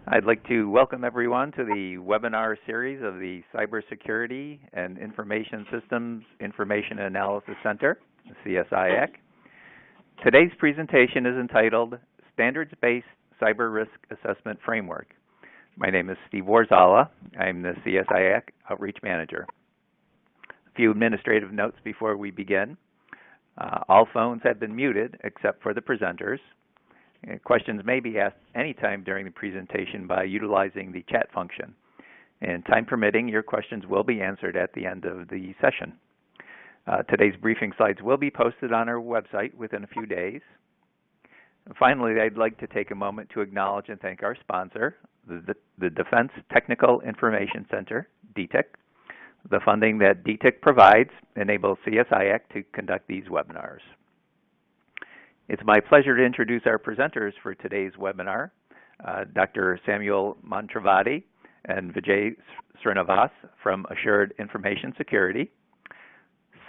I'd like to welcome everyone to the webinar series of the Cybersecurity and Information Systems Information Analysis Center, CSIAC. Today's presentation is entitled Standards-Based Cyber Risk Assessment Framework. My name is Steve Warzala. I'm the CSIAC Outreach Manager. A few administrative notes before we begin. All phones have been muted except for the presenters. Questions may be asked anytime during the presentation by utilizing the chat function. And time permitting, your questions will be answered at the end of the session. Today's briefing slides will be posted on our website within a few days. Finally, I'd like to take a moment to acknowledge and thank our sponsor, the Defense Technical Information Center, DTIC. The funding that DTIC provides enables CSIAC to conduct these webinars. It's my pleasure to introduce our presenters for today's webinar, Dr. Samuel Mantravati and Vijay Srinivas from Assured Information Security.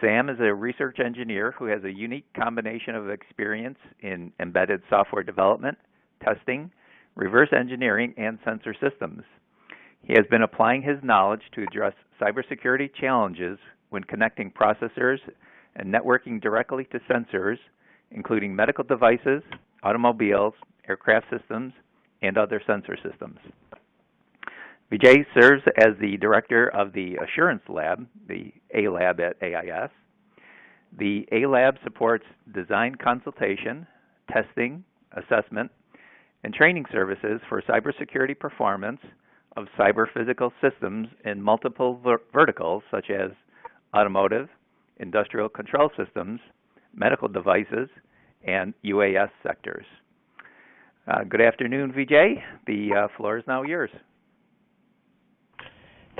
Sam is a research engineer who has a unique combination of experience in embedded software development, testing, reverse engineering, and sensor systems. He has been applying his knowledge to address cybersecurity challenges when connecting processors and networking directly to sensors, including medical devices, automobiles, aircraft systems, and other sensor systems. Vijay serves as the director of the Assurance Lab, the A Lab at AIS. The A Lab supports design consultation, testing, assessment, and training services for cybersecurity performance of cyber-physical systems in multiple verticals such as automotive, industrial control systems, medical devices, and UAS sectors. Good afternoon, Vijay. The floor is now yours.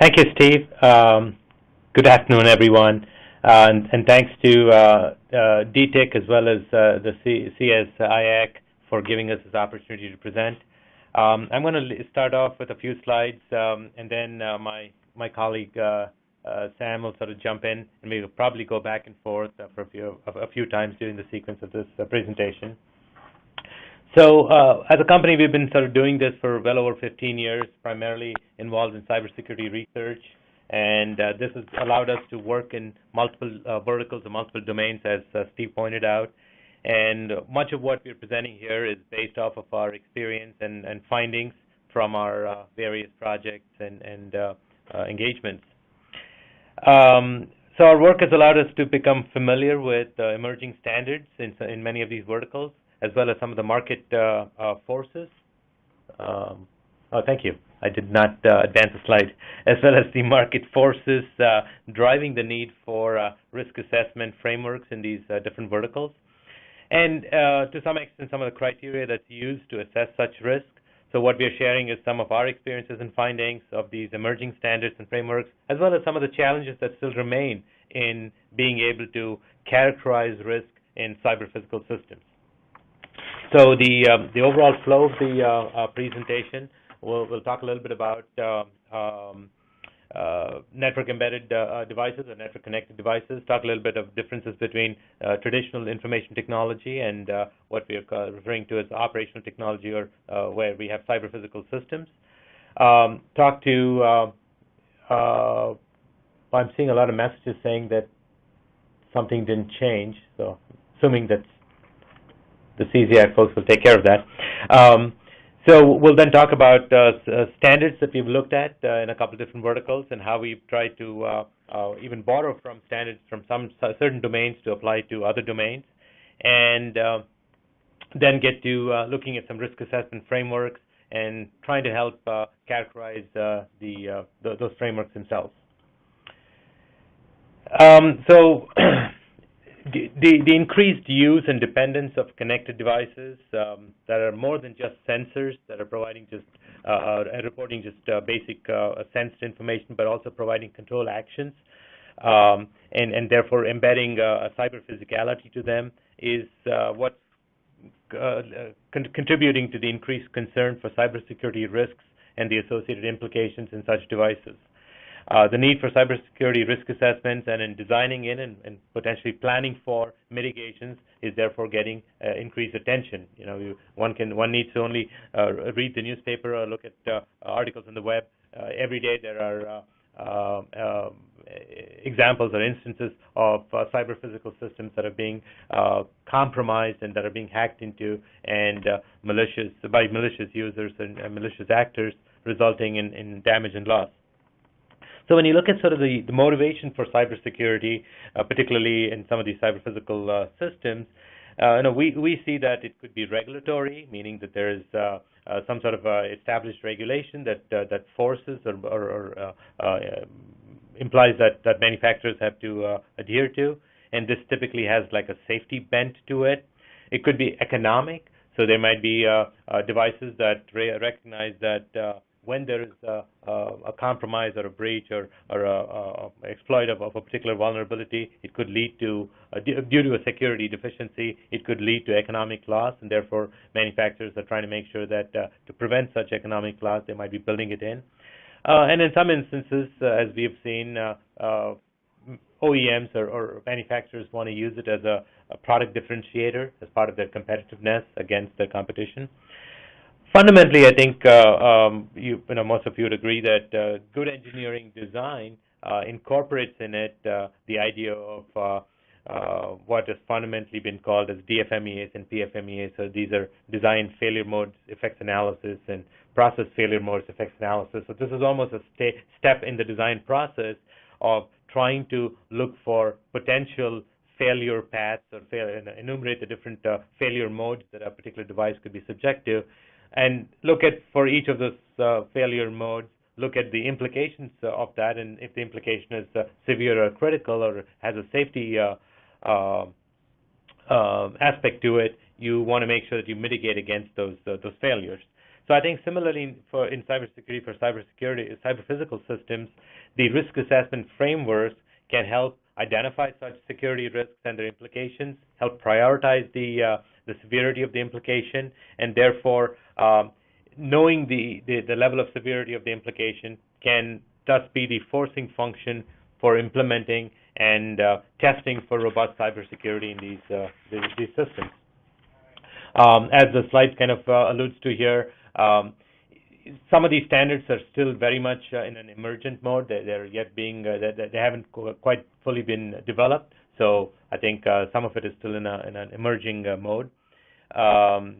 Thank you, Steve. Good afternoon, everyone. And thanks to DTIC as well as the CSIAC for giving us this opportunity to present. I'm going to start off with a few slides, and then my colleague Sam will sort of jump in, and we'll probably go back and forth for a few times during the sequence of this presentation. So as a company, we've been sort of doing this for well over 15 years, primarily involved in cybersecurity research, and this has allowed us to work in multiple verticals and multiple domains, as Steve pointed out. And much of what we're presenting here is based off of our experience and findings from our various projects and engagements. So our work has allowed us to become familiar with emerging standards in many of these verticals, as well as some of the market forces. Thank you. I did not advance the slide. As well as the market forces driving the need for risk assessment frameworks in these different verticals. And to some extent, some of the criteria that's used to assess such risk. So what we are sharing is some of our experiences and findings of these emerging standards and frameworks, as well as some of the challenges that still remain in being able to characterize risk in cyber-physical systems. So the overall flow of the presentation, we'll talk a little bit about network-embedded devices or network-connected devices, talk a little bit of differences between traditional information technology and what we are referring to as operational technology, or where we have cyber-physical systems. Talk to, I'm seeing a lot of messages saying that something didn't change, so assuming that the CSIAC folks will take care of that. So we'll then talk about standards that we've looked at in a couple of different verticals, and how we've tried to even borrow from standards from some certain domains to apply to other domains, and then get to looking at some risk assessment frameworks and trying to help characterize those frameworks themselves. So the increased use and dependence of connected devices that are more than just sensors that are providing just reporting just basic sensed information, but also providing control actions, and therefore embedding a cyber physicality to them, is what's contributing to the increased concern for cybersecurity risks and the associated implications in such devices. The need for cybersecurity risk assessments and in designing in and potentially planning for mitigations is therefore getting increased attention. One needs to only read the newspaper or look at articles on the web. Every day there are examples or instances of cyber physical systems that are being compromised and that are being hacked into and by malicious users and malicious actors, resulting in damage and loss. So when you look at sort of the motivation for cybersecurity, particularly in some of these cyber physical systems, we see that it could be regulatory, meaning that there is some sort of established regulation that forces or implies that manufacturers have to adhere to, and this typically has like a safety bent to it. It could be economic, so there might be devices that recognize that when there is a compromise or a breach or a exploit of a particular vulnerability, it could lead to, due to a security deficiency, it could lead to economic loss, and therefore manufacturers are trying to make sure that to prevent such economic loss, they might be building it in. And in some instances, as we have seen, OEMs or manufacturers want to use it as a product differentiator as part of their competitiveness against their competition. Fundamentally, I think most of you would agree that good engineering design incorporates in it the idea of what has fundamentally been called as DFMEAs and PFMEAs. So these are design failure modes effects analysis and process failure modes effects analysis. So this is almost a step in the design process of trying to look for potential failure paths or enumerate the different failure modes that a particular device could be subject to, and look at, for each of those failure modes, look at the implications of that, and if the implication is severe or critical or has a safety aspect to it, you want to make sure that you mitigate against those failures. So I think similarly in cybersecurity, for cyber physical systems, the risk assessment frameworks can help identify such security risks and their implications, help prioritize the severity of the implication, and therefore knowing the level of severity of the implication can thus be the forcing function for implementing and testing for robust cybersecurity in these systems. As the slide kind of alludes to here, some of these standards are still very much in an emergent mode. They're yet being they haven't quite fully been developed. So I think some of it is still in an emerging mode.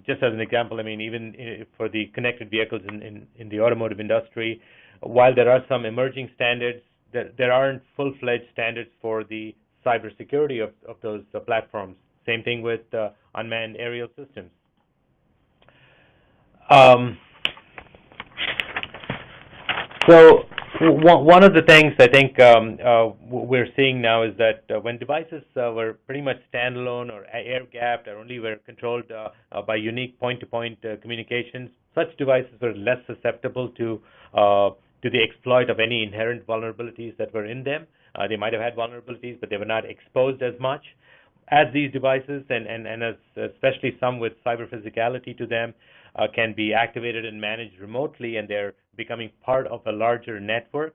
Just as an example, I mean, even for the connected vehicles in the automotive industry, while there are some emerging standards, there aren't full-fledged standards for the cybersecurity of those platforms. Same thing with unmanned aerial systems. So one of the things I think we're seeing now is that when devices were pretty much standalone or air-gapped or only were controlled by unique point-to-point communications, such devices were less susceptible to the exploit of any inherent vulnerabilities that were in them. They might have had vulnerabilities, but they were not exposed as much. As these devices, and as especially some with cyber physicality to them, can be activated and managed remotely, and they're becoming part of a larger network,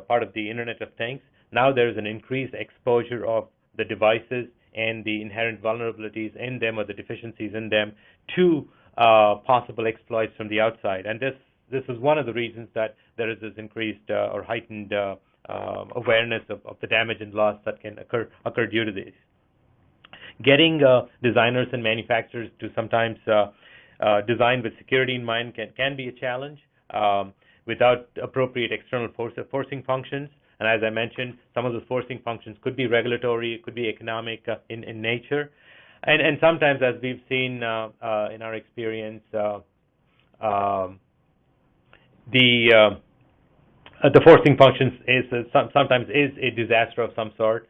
part of the Internet of Things. Now there's an increased exposure of the devices and the inherent vulnerabilities in them or the deficiencies in them to possible exploits from the outside. And this is one of the reasons that there is this increased or heightened awareness of the damage and loss that can occur due to this. Getting designers and manufacturers to sometimes design with security in mind can be a challenge without appropriate external forcing functions. And as I mentioned, some of those forcing functions could be regulatory, it could be economic in nature. And sometimes, as we've seen in our experience, the forcing functions sometimes is a disaster of some sort,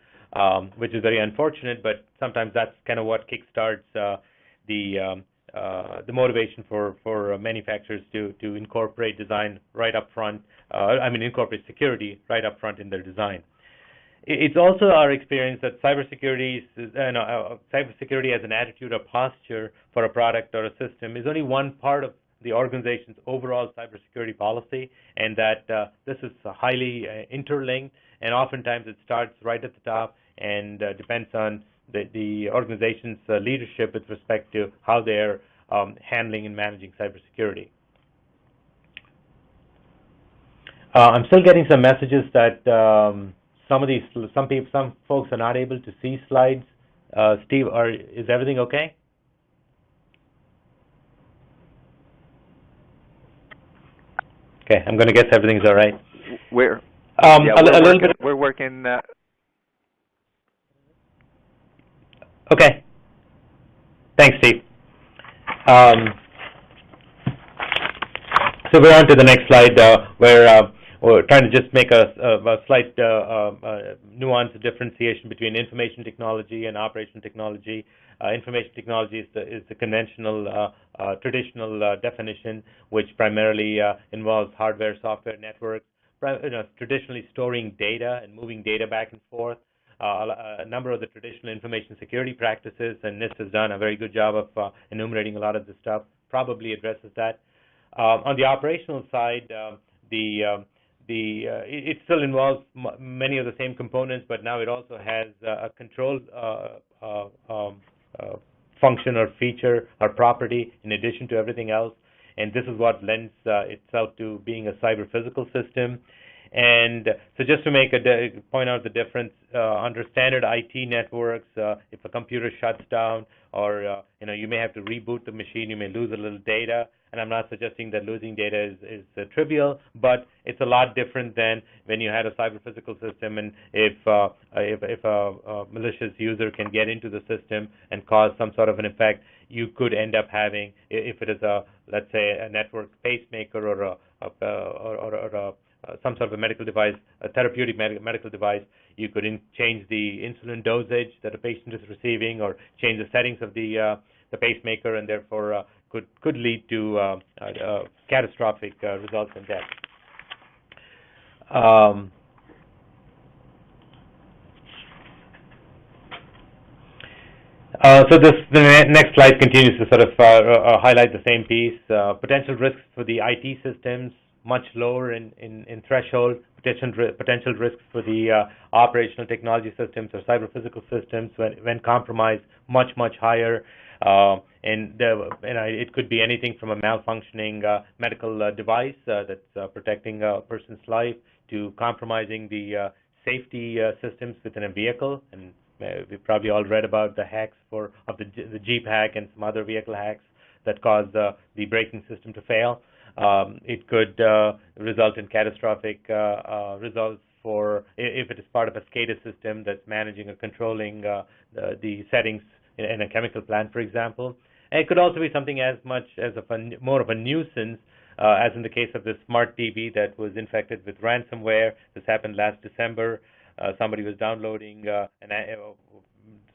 which is very unfortunate, but sometimes that's kind of what kickstarts the motivation for manufacturers to incorporate design right up front. Incorporate security right up front in their design. It's also our experience that cybersecurity as an attitude or posture for a product or a system is only one part of the organization's overall cybersecurity policy, and that this is highly interlinked, and oftentimes it starts right at the top and depends on the organization's leadership with respect to how they're handling and managing cybersecurity. I'm still getting some messages that some folks are not able to see slides. Steve, is everything okay? Okay, I'm going to guess everything's all right. We're working. Okay. Thanks, Steve. So we're on to the next slide, where we're trying to just make a slight nuance, differentiation between information technology and operational technology. Information technology is the conventional, traditional definition, which primarily involves hardware, software, networks, traditionally storing data and moving data back and forth. A number of the traditional information security practices, and NIST has done a very good job of enumerating a lot of this stuff, probably addresses that. On the operational side, it still involves many of the same components, but now it also has a control function or feature or property in addition to everything else, and this is what lends itself to being a cyber-physical system. And so just to point out the difference, under standard IT networks, if a computer shuts down or you may have to reboot the machine, you may lose a little data. And I'm not suggesting that losing data is trivial, but it's a lot different than when you had a cyber-physical system, and if a malicious user can get into the system and cause some sort of an effect, you could end up having, if it is let's say a network pacemaker or some sort of a medical device, a therapeutic medical device, you could change the insulin dosage that a patient is receiving, or change the settings of the pacemaker, and therefore could lead to catastrophic results in death. So the next slide continues to sort of highlight the same piece. Potential risks for the IT systems, much lower in threshold. Potential risks for the operational technology systems or cyber-physical systems, when compromised, much higher. And it could be anything from a malfunctioning medical device that's protecting a person's life, to compromising the safety systems within a vehicle. And we've probably all read about the hacks of the Jeep hack and some other vehicle hacks that caused the braking system to fail. It could result in catastrophic results if it is part of a SCADA system that's managing or controlling the settings in a chemical plant, for example. And it could also be something as much as more of a nuisance, as in the case of the smart TV that was infected with ransomware. This happened last December. Somebody was downloading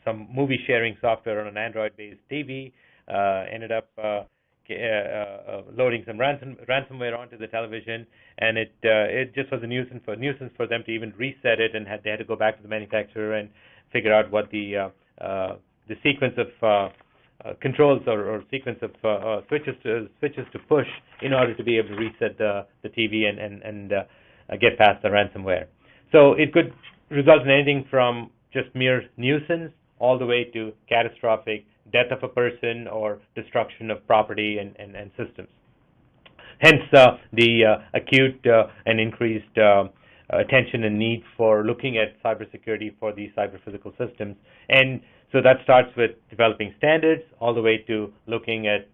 some movie sharing software on an Android-based TV, ended up loading some ransomware onto the television, and it just was a nuisance for them to even reset it, and they had to go back to the manufacturer and figure out what the sequence of controls or sequence of switches to push in order to be able to reset the TV and get past the ransomware. So it could result in anything from just mere nuisance all the way to catastrophic death of a person or destruction of property and systems. Hence, the acute and increased attention and need for looking at cybersecurity for these cyber-physical systems. And so that starts with developing standards, all the way to looking at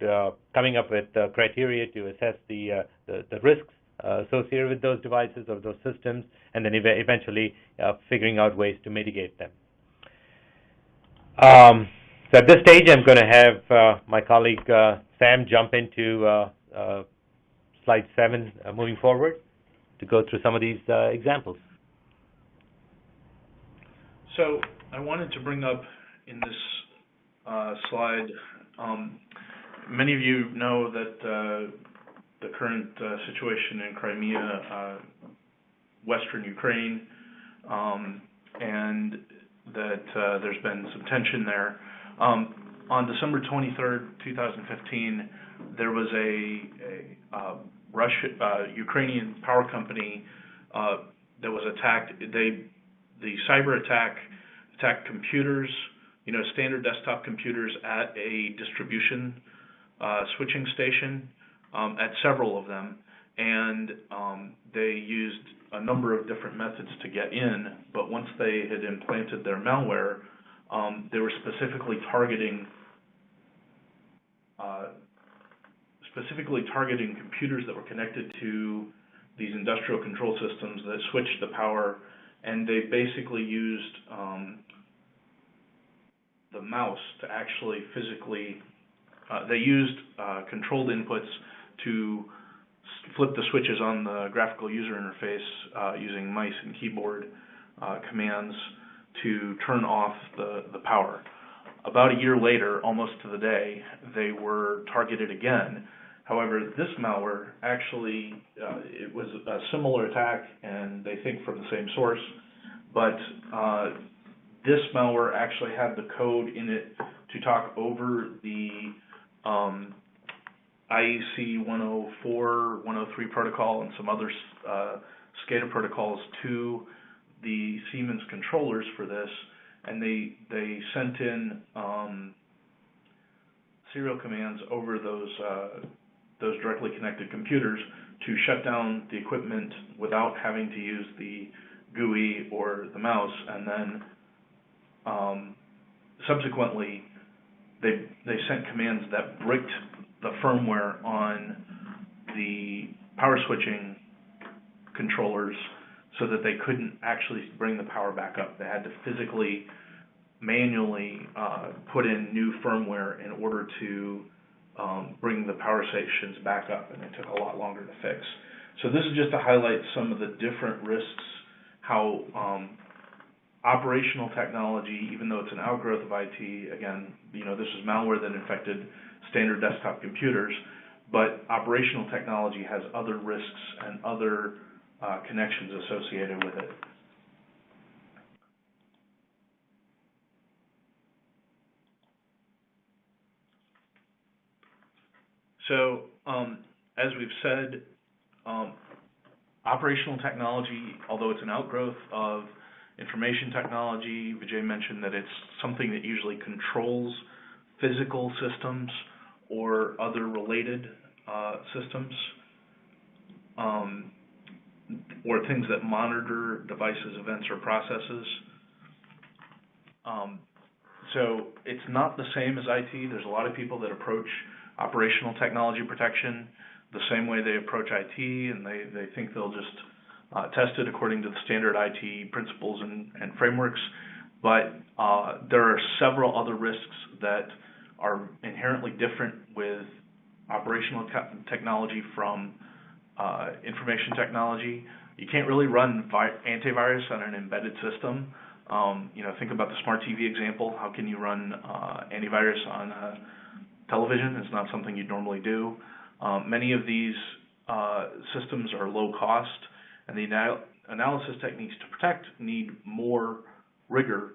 coming up with criteria to assess the risks associated with those devices or those systems, and then eventually figuring out ways to mitigate them. So at this stage, I'm going to have my colleague Sam jump into slide 7 moving forward to go through some of these examples. So I wanted to bring up in this slide, many of you know that the current situation in Crimea, Western Ukraine, and that there's been some tension there. on December 23rd, 2015, there was a Ukrainian power company that was attacked. The cyber attack attacked computers, standard desktop computers at a distribution switching station, at several of them, and they used a number of different methods to get in, but once they had implanted their malware, they were specifically targeting computers that were connected to these industrial control systems that switched the power, and they basically used the mouse to actually physically, they used controlled inputs to flip the switches on the graphical user interface using mice and keyboard commands to turn off the power. About a year later, almost to the day, they were targeted again. However, this malware actually, it was a similar attack, and they think from the same source, but this malware actually had the code in it to talk over the IEC 104, 103 protocol and some other SCADA protocols to the Siemens controllers for this, and they sent in serial commands over those directly connected computers to shut down the equipment without having to use the GUI or the mouse, and then subsequently they sent commands that bricked the firmware on the power switching controllers so that they couldn't actually bring the power back up. They had to physically, manually put in new firmware in order to bring the power stations back up, and it took a lot longer to fix. So this is just to highlight some of the different risks, how operational technology, even though it's an outgrowth of IT, again, this is malware that infected standard desktop computers, but operational technology has other risks and other connections associated with it. So, as we've said, operational technology, although it's an outgrowth of information technology, Vijay mentioned that it's something that usually controls physical systems or other related systems, or things that monitor devices, events, or processes. So it's not the same as IT. There's a lot of people that approach operational technology protection the same way they approach IT, and they think they'll just test it according to the standard IT principles and frameworks. But there are several other risks that are inherently different with operational technology from information technology. You can't really run antivirus on an embedded system. Think about the smart TV example. How can you run antivirus on a television? It's not something you'd normally do. Many of these systems are low cost, and the analysis techniques to protect need more rigor,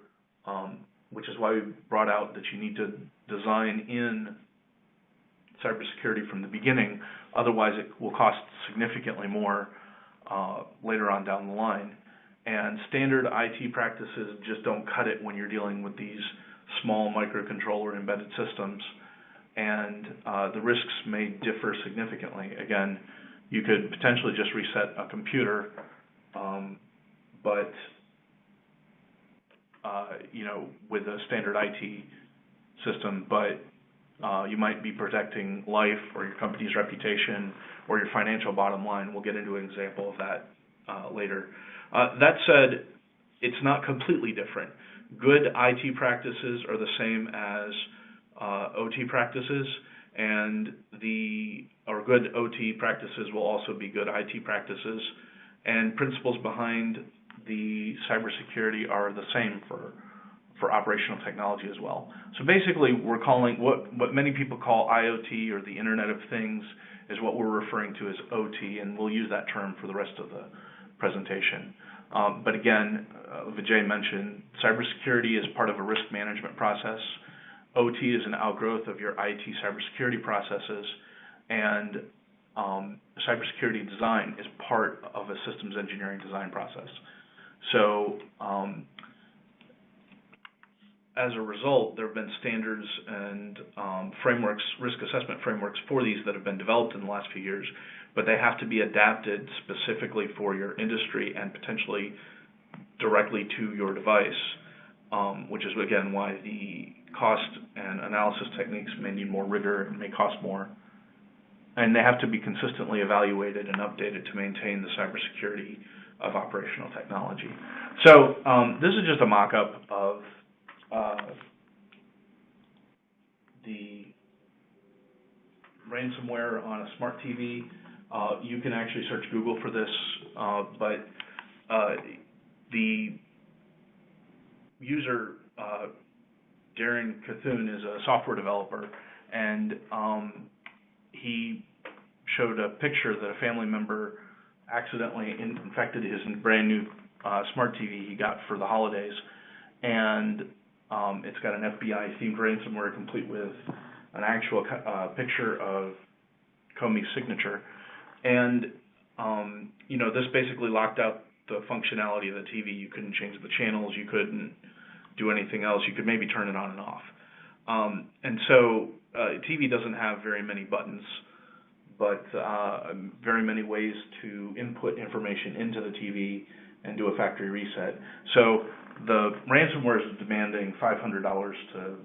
which is why we brought out that you need to design in cybersecurity from the beginning. Otherwise, it will cost significantly more later on down the line. And standard IT practices just don't cut it when you're dealing with these small microcontroller embedded systems. And the risks may differ significantly. Again, you could potentially just reset a computer, but with a standard IT system, but you might be protecting life or your company's reputation or your financial bottom line. We'll get into an example of that later. That said, it's not completely different. Good IT practices are the same as OT practices, and good OT practices will also be good IT practices, and principles behind the cybersecurity are the same for operational technology as well. So basically, we're calling what many people call IoT, or the Internet of Things, is what we're referring to as OT, and we'll use that term for the rest of the presentation. But again, Vijay mentioned cybersecurity is part of a risk management process. OT is an outgrowth of your IT cybersecurity processes, and cybersecurity design is part of a systems engineering design process. So as a result, there have been standards and frameworks, risk assessment frameworks for these that have been developed in the last few years, but they have to be adapted specifically for your industry and potentially directly to your device, which is, again, why the cost and analysis techniques may need more rigor and may cost more. And they have to be consistently evaluated and updated to maintain the cybersecurity of operational technology. So this is just a mock-up of the ransomware on a smart TV. You can actually search Google for this, but the user, Darren Cthulhu, is a software developer, and he showed a picture that a family member accidentally infected his brand new smart TV he got for the holidays, and it's got an FBI-themed ransomware complete with an actual picture of Comey's signature. And, this basically locked out the functionality of the TV. You couldn't change the channels. You couldn't do anything else. You could maybe turn it on and off. And so TV doesn't have very many buttons, but very many ways to input information into the TV and do a factory reset. So the ransomware is demanding $500 to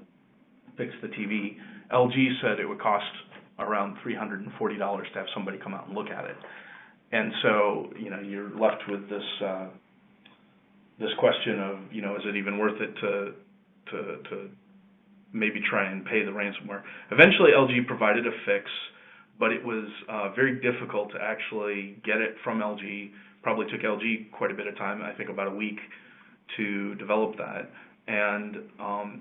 fix the TV. LG said it would cost around $340 to have somebody come out and look at it. And so, you're left with this this question of, is it even worth it to maybe try and pay the ransomware? Eventually, LG provided a fix, but it was very difficult to actually get it from LG. Probably took LG quite a bit of time, I think about a week, to develop that. And,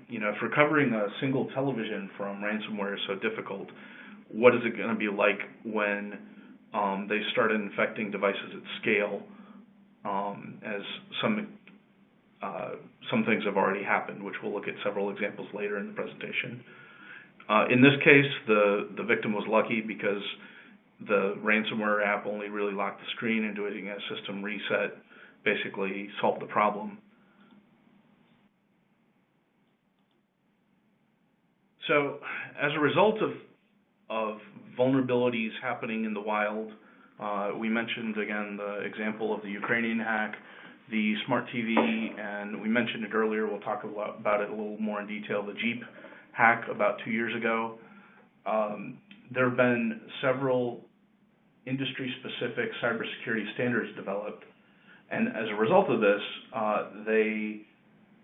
if recovering a single television from ransomware is so difficult, what is it going to be like when they started infecting devices at scale, as some things have already happened, which we'll look at several examples later in the presentation. In this case, the victim was lucky because the ransomware app only really locked the screen, and doing a system reset basically solved the problem. So as a result of vulnerabilities happening in the wild, we mentioned, again, the example of the Ukrainian hack, the smart TV, and we mentioned it earlier, we'll talk about it a little more in detail, the Jeep hack about 2 years ago. There have been several industry-specific cybersecurity standards developed, and as a result of this, they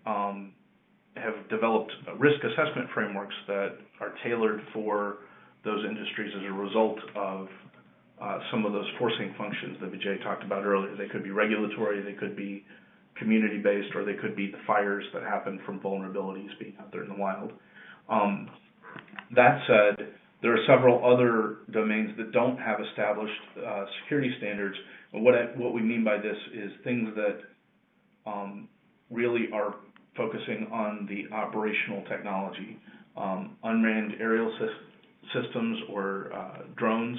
have developed risk assessment frameworks that are tailored for those industries as a result of some of those forcing functions that Vijay talked about earlier. They could be regulatory, they could be community-based, or they could be the fires that happen from vulnerabilities being out there in the wild. That said, there are several other domains that don't have established security standards. And what we mean by this is things that really are focusing on the operational technology. Unmanned aerial systems or drones.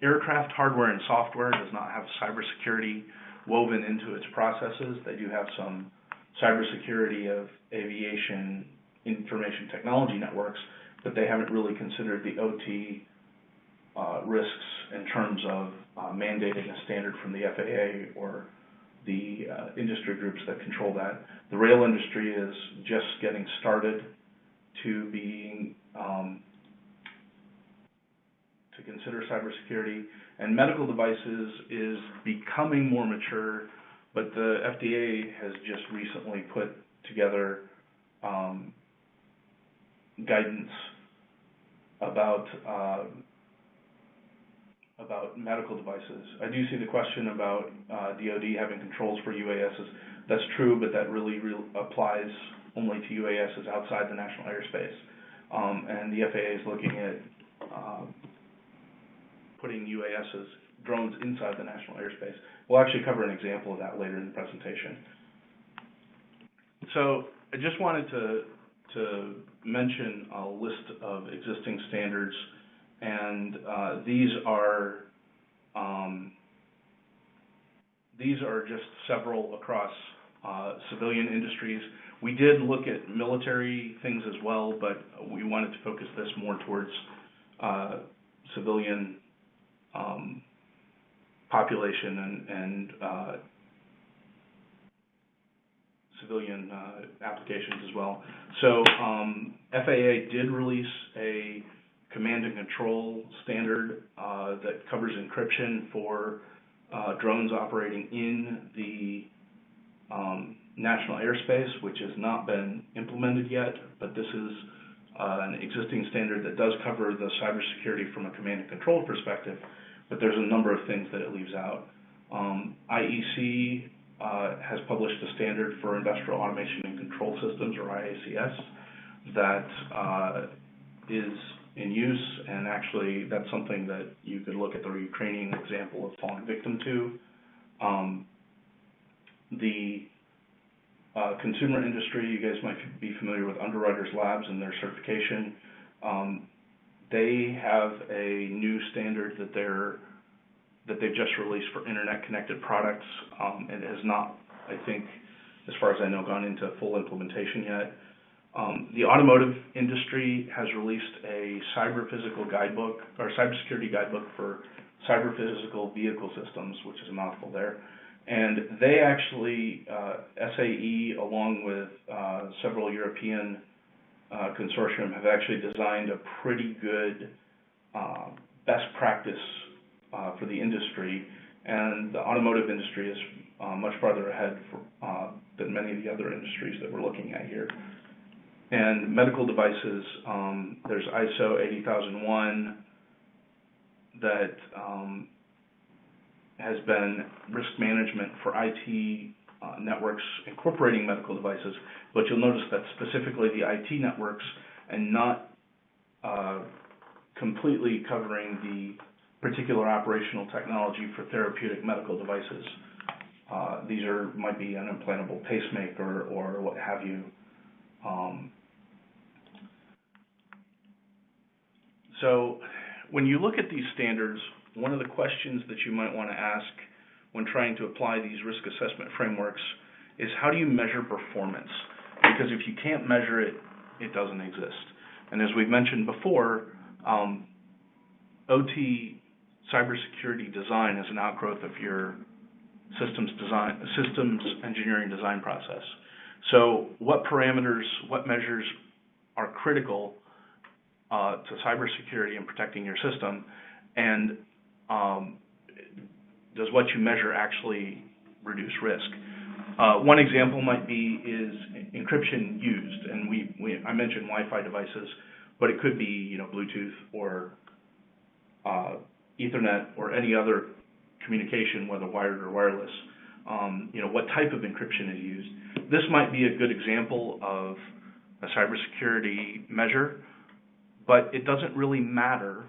Aircraft hardware and software does not have cybersecurity woven into its processes. They do have some cybersecurity of aviation information technology networks, but they haven't really considered the OT risks in terms of mandating a standard from the FAA or the industry groups that control that. The rail industry is just getting started to being to consider cybersecurity, and medical devices is becoming more mature, but the FDA has just recently put together guidance about medical devices. I do see the question about DoD having controls for UASs. That's true, but that really applies only to UASs outside the national airspace. And the FAA is looking at putting UASs, drones, inside the national airspace. We'll actually cover an example of that later in the presentation. So I just wanted to to mention a list of existing standards, and these are just several across civilian industries. We did look at military things as well, but we wanted to focus this more towards civilian population and civilian applications as well. So FAA did release a command and control standard that covers encryption for drones operating in the national airspace, which has not been implemented yet, but this is an existing standard that does cover the cybersecurity from a command and control perspective, but there's a number of things that it leaves out. IEC has published a standard for industrial automation and control systems, or IACS, that is in use, and actually that's something that you could look at the Ukrainian example of falling victim to. The consumer industry, you guys might be familiar with Underwriters Labs and their certification. They have a new standard that they've just released for internet-connected products. It has not, I think, as far as I know, gone into full implementation yet. The automotive industry has released a cyber-physical guidebook, or cybersecurity guidebook for cyber-physical vehicle systems, which is a mouthful there. And they actually, SAE, along with several European consortium, have actually designed a pretty good best practice for the industry, and the automotive industry is much farther ahead than many of the other industries that we're looking at here. And medical devices, there's ISO 80001 that has been risk management for IT networks incorporating medical devices, but you'll notice that specifically the IT networks and not completely covering the particular operational technology for therapeutic medical devices. These might be an implantable pacemaker or what have you. So when you look at these standards, one of the questions that you might want to ask when trying to apply these risk assessment frameworks is, how do you measure performance? Because if you can't measure it, it doesn't exist. And as we've mentioned before, OT cybersecurity design is an outgrowth of your systems engineering design process. So what parameters, what measures are critical to cybersecurity and protecting your system, and does what you measure actually reduce risk? One example might be is encryption used, and I mentioned Wi-Fi devices, but it could be Bluetooth or Ethernet or any other communication, whether wired or wireless. What type of encryption is used? This might be a good example of a cybersecurity measure, but it doesn't really matter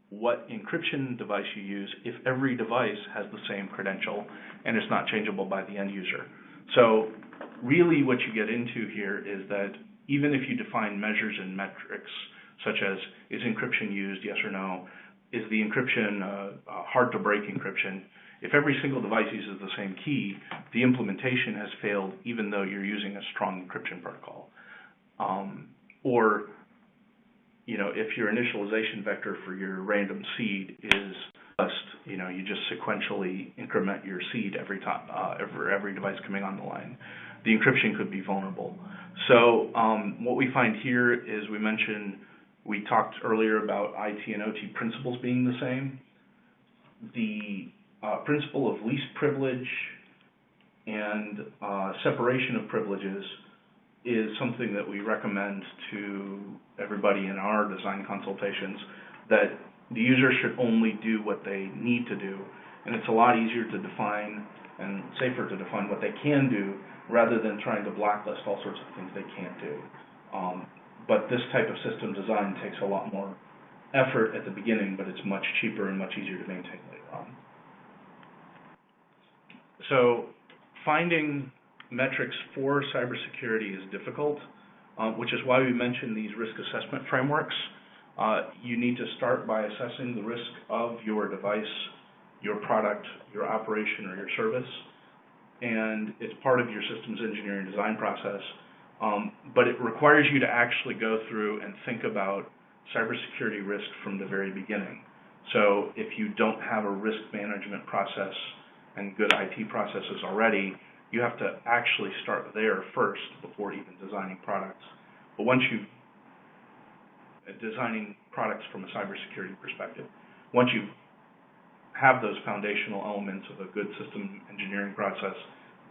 what encryption device you use if every device has the same credential and it's not changeable by the end user. So really what you get into here is that even if you define measures and metrics, such as is encryption used, yes or no, is the encryption hard to break encryption, if every single device uses the same key, the implementation has failed even though you're using a strong encryption protocol. Or if your initialization vector for your random seed is you just sequentially increment your seed every time, every device coming on the line, the encryption could be vulnerable. So what we find here is we talked earlier about IT and OT principles being the same. The principle of least privilege and separation of privileges is something that we recommend to everybody in our design consultations, that the user should only do what they need to do, and it's a lot easier to define and safer to define what they can do rather than trying to blacklist all sorts of things they can't do. But this type of system design takes a lot more effort at the beginning, but it's much cheaper and much easier to maintain later on. So finding metrics for cybersecurity is difficult. which is why we mentioned these risk assessment frameworks. You need to start by assessing the risk of your device, your product, your operation, or your service, and it's part of your systems engineering design process. But it requires you to actually go through and think about cybersecurity risk from the very beginning. So if you don't have a risk management process and good IT processes already, you have to actually start there first before even designing products. But once you've designing products from a cybersecurity perspective, once you have those foundational elements of a good system engineering process,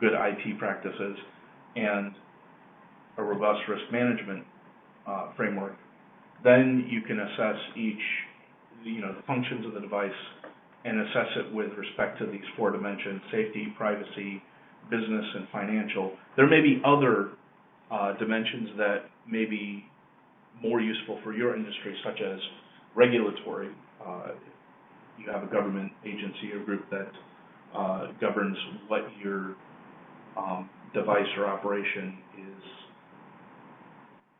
good IT practices, and a robust risk management framework, then you can assess each, the functions of the device and assess it with respect to these four dimensions: safety, privacy, business, and financial. There may be other dimensions that may be more useful for your industry, such as regulatory. You have a government agency or group that governs what your device or operation is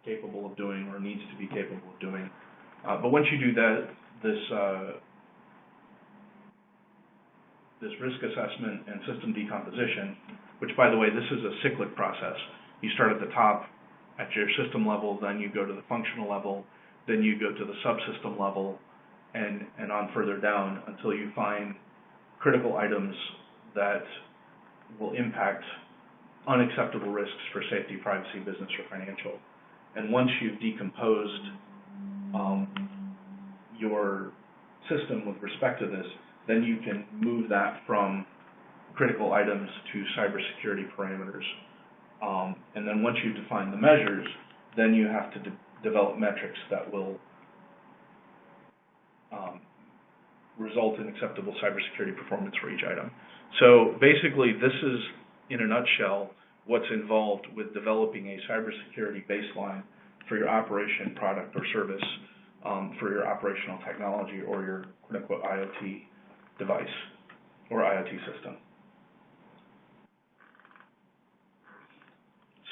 capable of doing or needs to be capable of doing. But once you do that, this risk assessment and system decomposition, which, by the way, this is a cyclic process. You start at the top at your system level, then you go to the functional level, then you go to the subsystem level, and on further down until you find critical items that will impact unacceptable risks for safety, privacy, business, or financial. And once you've decomposed your system with respect to this, then you can move that from critical items to cybersecurity parameters. And then once you define the measures, then you have to develop metrics that will result in acceptable cybersecurity performance for each item. So basically, this is, in a nutshell, what's involved with developing a cybersecurity baseline for your operation, product, or service, for your operational technology or your quote-unquote IoT device or IoT system.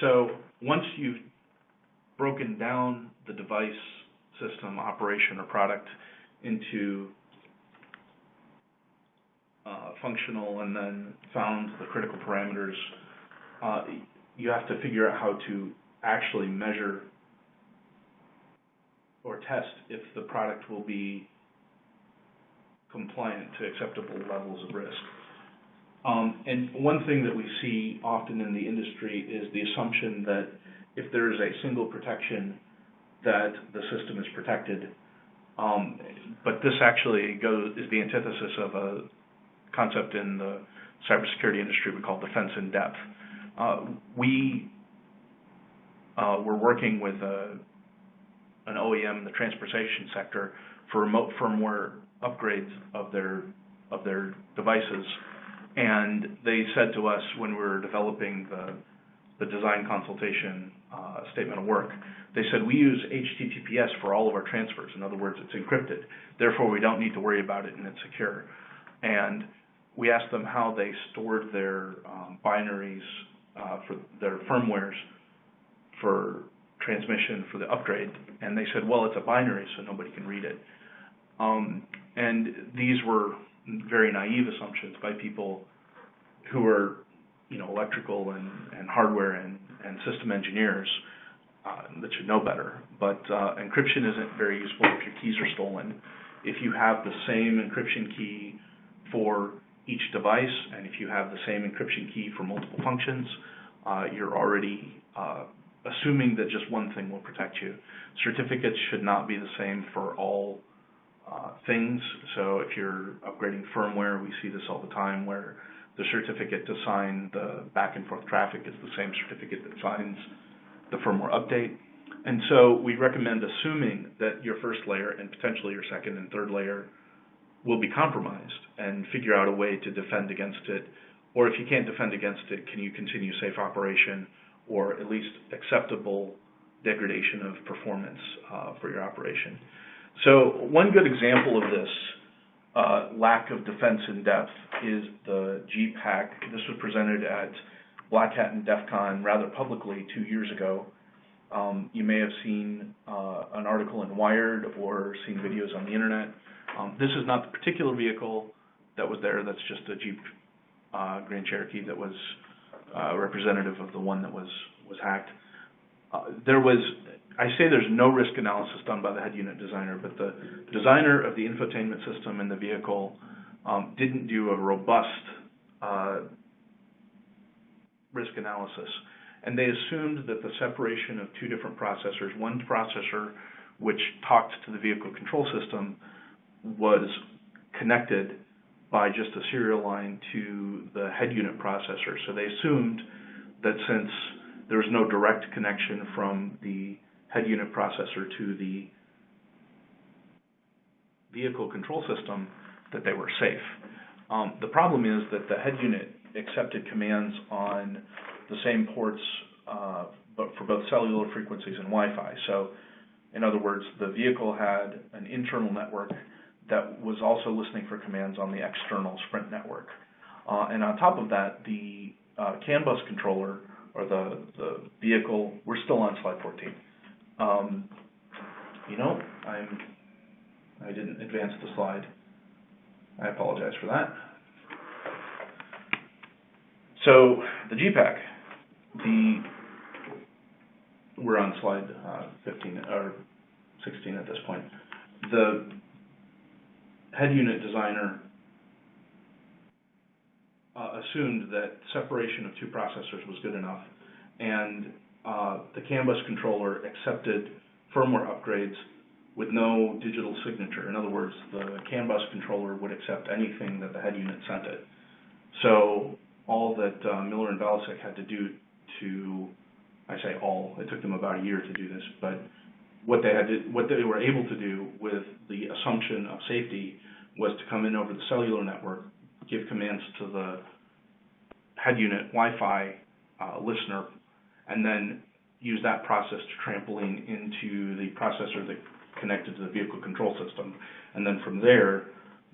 So once you've broken down the device, system, operation, or product into functional and then found the critical parameters, you have to figure out how to actually measure or test if the product will be compliant to acceptable levels of risk. And one thing that we see often in the industry is the assumption that if there is a single protection, that the system is protected. But this actually is the antithesis of a concept in the cybersecurity industry we call defense in depth. We're working with an OEM in the transportation sector for remote firmware upgrades of their devices, and they said to us when we were developing the design consultation statement of work, they said, we use HTTPS for all of our transfers. In other words, it's encrypted. Therefore, we don't need to worry about it, and it's secure. And we asked them how they stored their binaries for their firmwares for transmission for the upgrade, and they said, well, it's a binary, so nobody can read it. And these were very naive assumptions by people who are, electrical and hardware and system engineers that should know better. But encryption isn't very useful if your keys are stolen. If you have the same encryption key for each device, and if you have the same encryption key for multiple functions, you're already assuming that just one thing will protect you. Certificates should not be the same for all things. So if you're upgrading firmware, we see this all the time where the certificate to sign the back and forth traffic is the same certificate that signs the firmware update. And so we recommend assuming that your first layer and potentially your second and third layer will be compromised and figure out a way to defend against it. Or if you can't defend against it, can you continue safe operation or at least acceptable degradation of performance for your operation? So one good example of this lack of defense in depth is the GPAC. This was presented at Black Hat and DEF CON rather publicly 2 years ago. You may have seen an article in Wired or seen videos on the internet. This is not the particular vehicle that was there. That's just a Jeep Grand Cherokee that was representative of the one that was hacked. I say there's no risk analysis done by the head unit designer, but the designer of the infotainment system in the vehicle didn't do a robust risk analysis. And they assumed that the separation of two different processors, one processor which talked to the vehicle control system, was connected by just a serial line to the head unit processor. So they assumed that since there was no direct connection from the head unit processor to the vehicle control system, that they were safe. The problem is that the head unit accepted commands on the same ports, but for both cellular frequencies and Wi-Fi. So, in other words, the vehicle had an internal network that was also listening for commands on the external Sprint network. And on top of that, the CAN bus controller, or the vehicle, we're still on slide 14. I didn't advance the slide. I apologize for that. So the GPAC, we're on slide 15 or 16 at this point. The head unit designer assumed that separation of two processors was good enough, and the CAN bus controller accepted firmware upgrades with no digital signature. In other words, the CAN bus controller would accept anything that the head unit sent it. So all that Miller and Balasek had to do I say all, it took them about a year to do this, but what they were able to do with the assumption of safety was to come in over the cellular network, give commands to the head unit Wi-Fi listener, and then use that process to trampoline into the processor that connected to the vehicle control system. And then from there,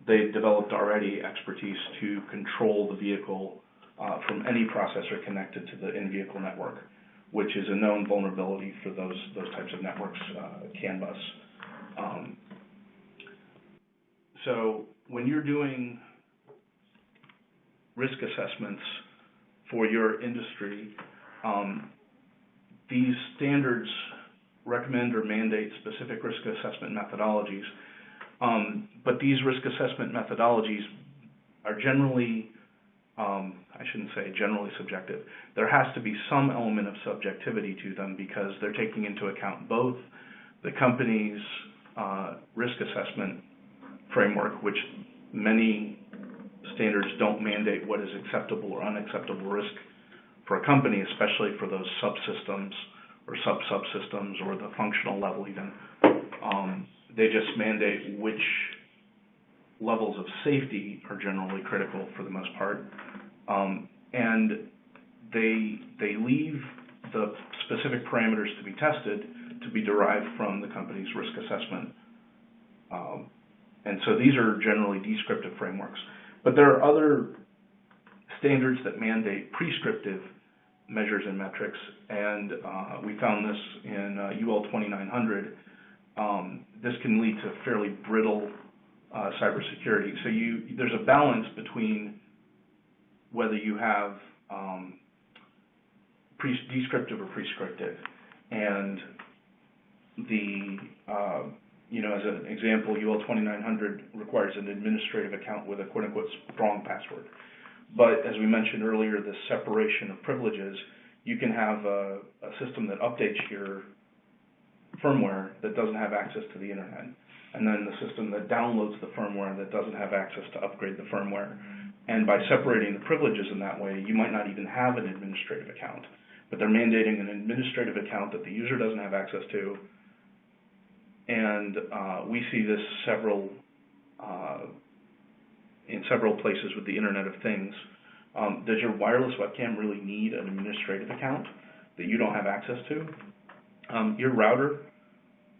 they developed already expertise to control the vehicle from any processor connected to the in-vehicle network, which is a known vulnerability for those types of networks, CAN bus. So when you're doing risk assessments for your industry, these standards recommend or mandate specific risk assessment methodologies, but these risk assessment methodologies are generally, I shouldn't say generally subjective. There has to be some element of subjectivity to them because they're taking into account both the company's risk assessment framework, which many standards don't mandate what is acceptable or unacceptable risk for a company, especially for those subsystems or sub-subsystems or the functional level even. They just mandate which levels of safety are generally critical for the most part. And they leave the specific parameters to be tested to be derived from the company's risk assessment. And so these are generally descriptive frameworks. But there are other standards that mandate prescriptive measures and metrics, and we found this in UL 2900. This can lead to fairly brittle cybersecurity. So there's a balance between whether you have descriptive or prescriptive. And as an example, UL 2900 requires an administrative account with a quote-unquote strong password. But as we mentioned earlier, the separation of privileges, you can have a system that updates your firmware that doesn't have access to the internet, and then the system that downloads the firmware that doesn't have access to upgrade the firmware. And by separating the privileges in that way, you might not even have an administrative account, but they're mandating an administrative account that the user doesn't have access to. And we see this in several places with the Internet of Things. Does your wireless webcam really need an administrative account that you don't have access to? Your router,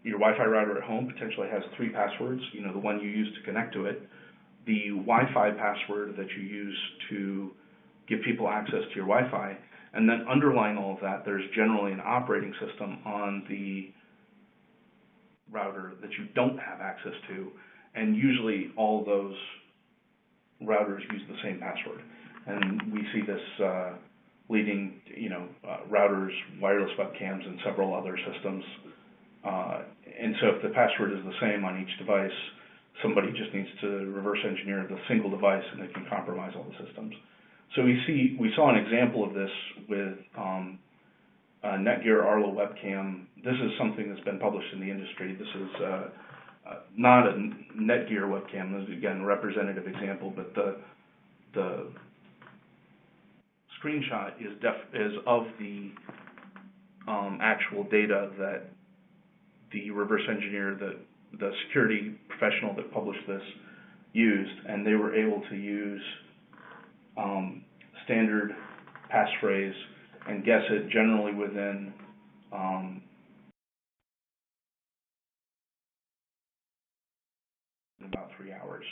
your Wi-Fi router at home potentially has 3 passwords, the one you use to connect to it, the Wi-Fi password that you use to give people access to your Wi-Fi, And then underlying all of that, there's generally an operating system on the router that you don't have access to, and usually all those routers use the same password. And we see this leading, routers, wireless webcams, and several other systems. And so if the password is the same on each device, somebody just needs to reverse engineer the single device and they can compromise all the systems. So we saw an example of this with a Netgear Arlo webcam. This is something that's been published in the industry. This is not a Netgear webcam. This is, again, a representative example, but the screenshot is of the actual data that the reverse engineer, the security professional that published this, used, and they were able to use standard passphrase and guess it generally within about 3 hours.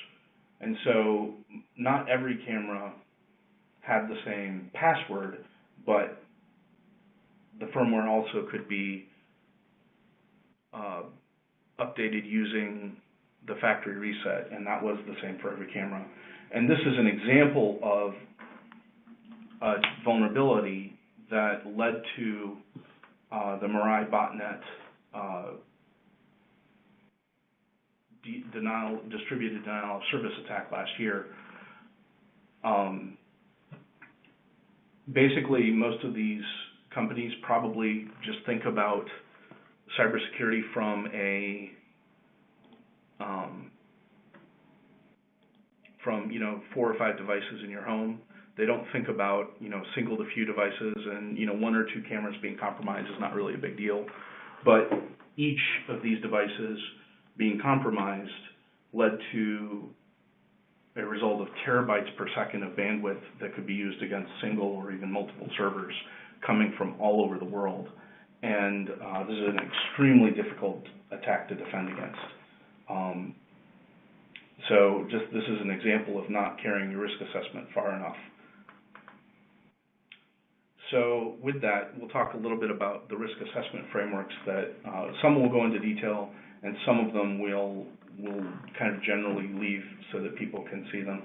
And so not every camera had the same password, but the firmware also could be updated using the factory reset, and that was the same for every camera. And this is an example of a vulnerability that led to the Mirai botnet distributed denial of service attack last year. Basically, most of these companies probably just think about cybersecurity from from 4 or 5 devices in your home. They don't think about single to few devices, and 1 or 2 cameras being compromised is not really a big deal. But each of these devices being compromised led to a result of terabytes per second of bandwidth that could be used against single or even multiple servers coming from all over the world. And this is an extremely difficult attack to defend against. So this is an example of not carrying your risk assessment far enough. So with that, we'll talk a little bit about the risk assessment frameworks that some will go into detail, and some of them we'll kind of generally leave so that people can see them.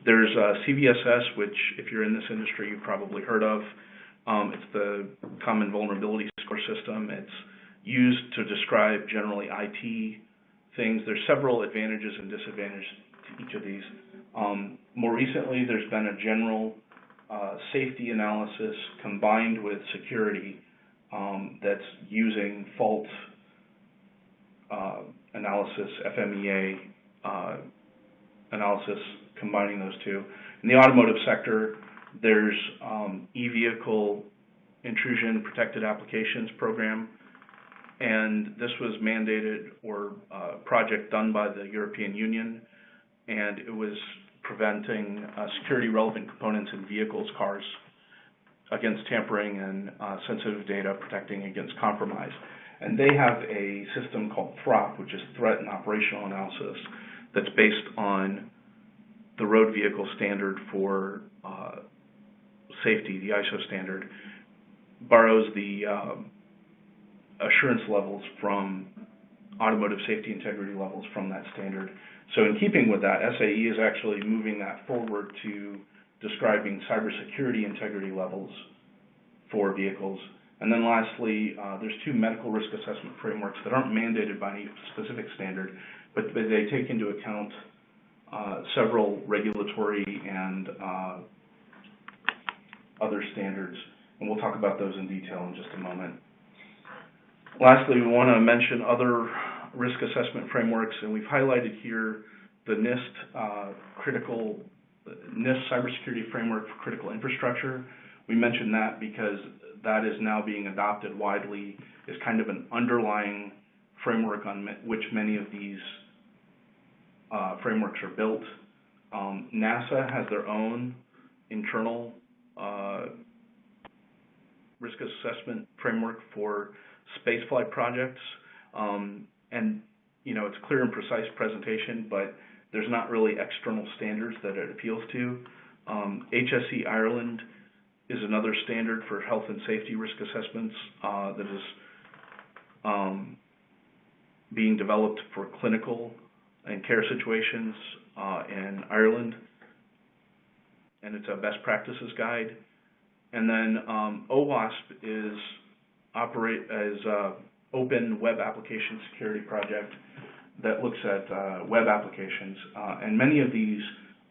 There's CVSS, which if you're in this industry, you've probably heard of. It's the Common Vulnerability Score System. It's used to describe generally IT things. There's several advantages and disadvantages to each of these. More recently, there's been a general safety analysis combined with security that's using fault analysis, FMEA analysis, combining those two. In the automotive sector, there's e-vehicle intrusion protected applications program, and this was mandated or a project done by the European Union, and it was preventing security relevant components in vehicles, cars, against tampering and sensitive data, protecting against compromise. And they have a system called THROP, which is Threat and Operational Analysis, that's based on the road vehicle standard for safety, the ISO standard, borrows the assurance levels from automotive safety integrity levels from that standard. So in keeping with that, SAE is actually moving that forward to describing cybersecurity integrity levels for vehicles. And then lastly, there's 2 medical risk assessment frameworks that aren't mandated by any specific standard, but they take into account several regulatory and other standards, and we'll talk about those in detail in just a moment. Lastly, we want to mention other risk assessment frameworks, and we've highlighted here the NIST NIST Cybersecurity Framework for Critical Infrastructure. We mention that because that is now being adopted widely as kind of an underlying framework on which many of these frameworks are built. NASA has their own internal risk assessment framework for spaceflight projects, and it's clear and precise presentation, but there's not really external standards that it appeals to. HSE Ireland is another standard for health and safety risk assessments that is being developed for clinical and care situations in Ireland, and it's a best practices guide. And then OWASP is open web application security project that looks at web applications, and many of these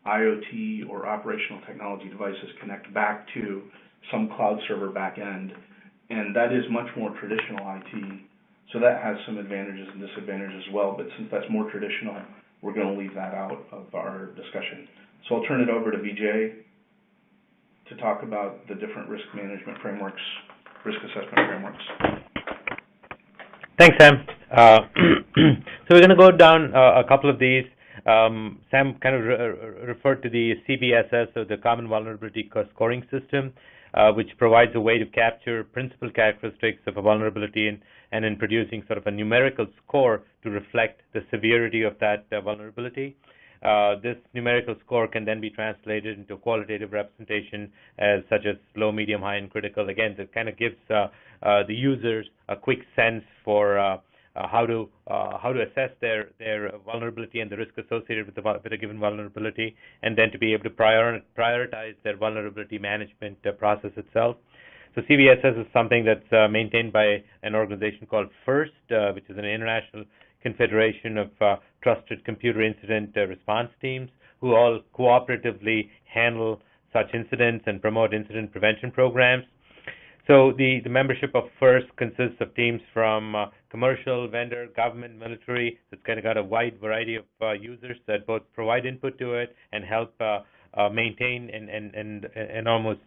IoT or operational technology devices connect back to some cloud server back end, and that is much more traditional IT. So that has some advantages and disadvantages as well, but since that's more traditional, we're going to leave that out of our discussion. So I'll turn it over to Vijay to talk about the different risk management frameworks, risk assessment frameworks. Thanks, Sam. So we're going to go down a couple of these. Sam kind of referred to the CVSS, or the Common Vulnerability Scoring System, which provides a way to capture principal characteristics of a vulnerability and in producing sort of a numerical score to reflect the severity of that vulnerability. This numerical score can then be translated into a qualitative representation such as low, medium, high, and critical. Again, that kind of gives the users a quick sense for how to assess their vulnerability and the risk associated with a given vulnerability, and then to be able to prioritize their vulnerability management process itself. So CVSS is something that's maintained by an organization called FIRST, which is an international confederation of trusted computer incident response teams who all cooperatively handle such incidents and promote incident prevention programs. So the membership of FIRST consists of teams from commercial, vendor, government, military. So it's kind of got a wide variety of users that both provide input to it and help maintain and almost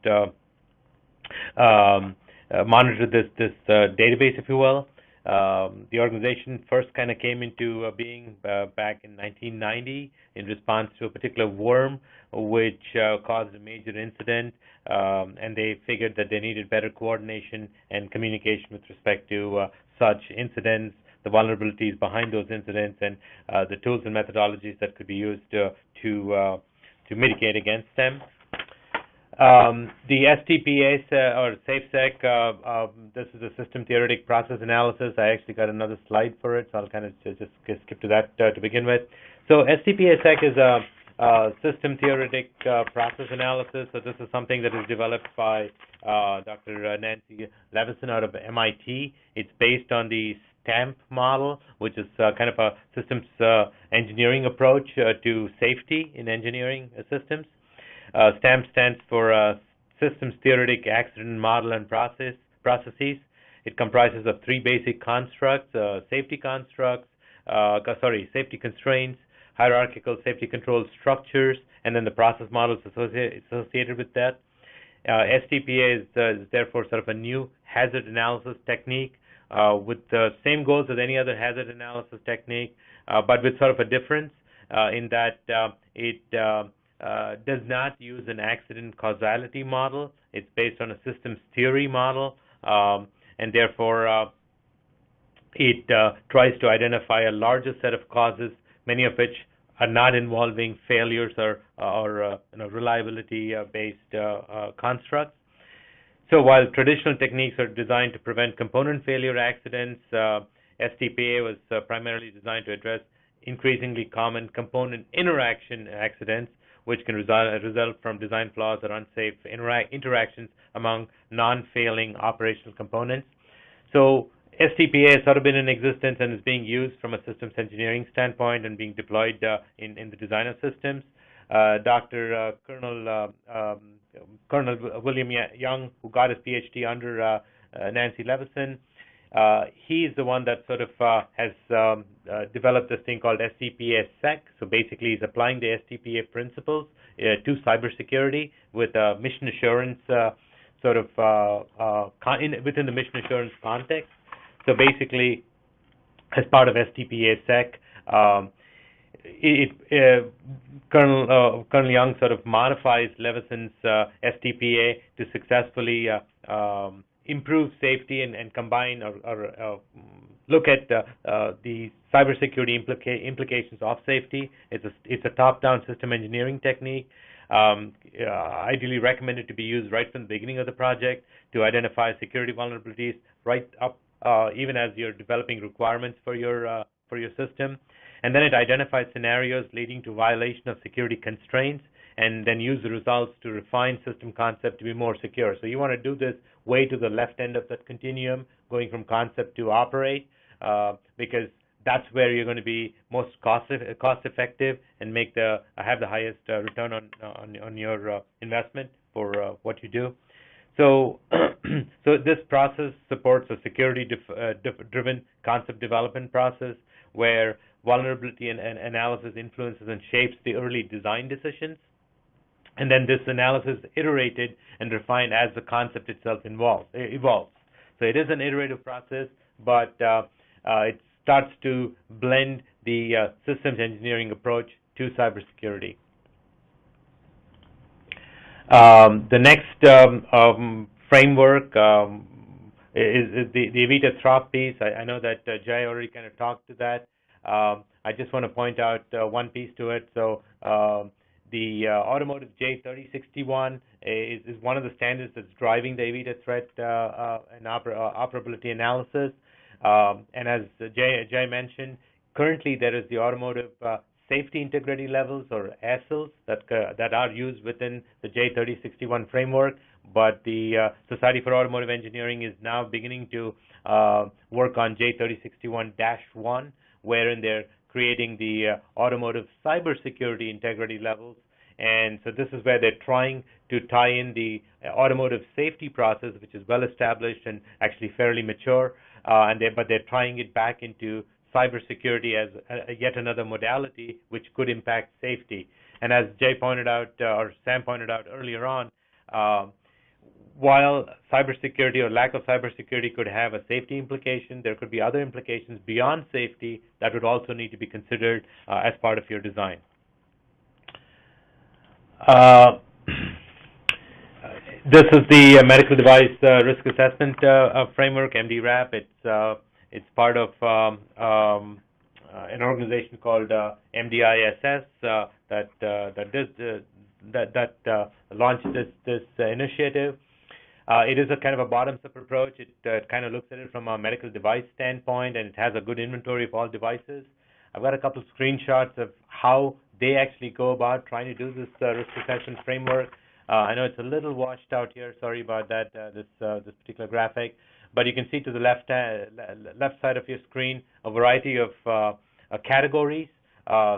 monitor this database, if you will. The organization first kind of came into being back in 1990 in response to a particular worm which caused a major incident, and they figured that they needed better coordination and communication with respect to such incidents, the vulnerabilities behind those incidents, and the tools and methodologies that could be used to mitigate against them. The STPA or SafeSec, this is a system theoretic process analysis. I actually got another slide for it, so I'll kind of just skip to that to begin with. So STPA-SEC is a system theoretic process analysis. So this is something that is developed by Dr. Nancy Leveson out of MIT. It's based on the STAMP model, which is kind of a systems engineering approach to safety in engineering systems. STAMP stands for Systems Theoretic Accident Model and Processes. It comprises of three basic constructs: safety constructs, safety constraints, hierarchical safety control structures, and then the process models associated with that. STPA is therefore sort of a new hazard analysis technique with the same goals as any other hazard analysis technique, but with sort of a difference in that it does not use an accident causality model. It's based on a systems theory model, and therefore it tries to identify a larger set of causes, many of which are not involving failures or reliability-based constructs. So while traditional techniques are designed to prevent component failure accidents, STPA was primarily designed to address increasingly common component interaction accidents, which can result from design flaws or unsafe interactions among non-failing operational components. So STPA has sort of been in existence and is being used from a systems engineering standpoint and being deployed in the design of systems. Dr. Colonel William Young, who got his PhD under Nancy Leveson, he's the one that sort of has developed this thing called STPA-SEC. So basically, he's applying the STPA principles to cybersecurity with mission assurance within the mission assurance context. So basically, as part of STPA-SEC, Colonel Young sort of modifies Leveson's STPA to successfully improve safety and combine or look at the cybersecurity implications of safety. It's a top-down system engineering technique. ideally recommended to be used right from the beginning of the project to identify security vulnerabilities right up even as you're developing requirements for your system. And then it identifies scenarios leading to violation of security constraints, and then use the results to refine system concept to be more secure. So you want to do this way to the left end of that continuum, going from concept to operate, because that's where you're going to be most cost effective and have the highest return on your investment for what you do. So, so this process supports a security-driven concept development process where vulnerability and analysis influences and shapes the early design decisions. And then this analysis is iterated and refined as the concept itself evolves. So it is an iterative process, but it starts to blend the systems engineering approach to cybersecurity. The next framework is the Evita Throp piece. I know that Jay already kind of talked to that. I just want to point out one piece to it. So the automotive J3061 is one of the standards that's driving the Evita threat and operability analysis. And as Jay mentioned, currently there is the automotive safety integrity levels, or ASILs, that are used within the J3061 framework. But the Society for Automotive Engineering is now beginning to work on J3061-1, wherein they're creating the automotive cybersecurity integrity levels. And so this is where they're trying to tie in the automotive safety process, which is well established and actually fairly mature, but they're tying it back into cybersecurity as yet another modality which could impact safety. And as Jay pointed out, or Sam pointed out earlier on, while cybersecurity or lack of cybersecurity could have a safety implication, there could be other implications beyond safety that would also need to be considered as part of your design. This is the medical device risk assessment framework, MDRAP. It's part of an organization called MDISS that launched this initiative. It is a kind of a bottoms-up approach. It kind of looks at it from a medical device standpoint, and it has a good inventory of all devices. I've got a couple of screenshots of how they actually go about trying to do this risk assessment framework. I know it's a little washed out here. Sorry about that. This particular graphic, but you can see to the left side of your screen a variety of categories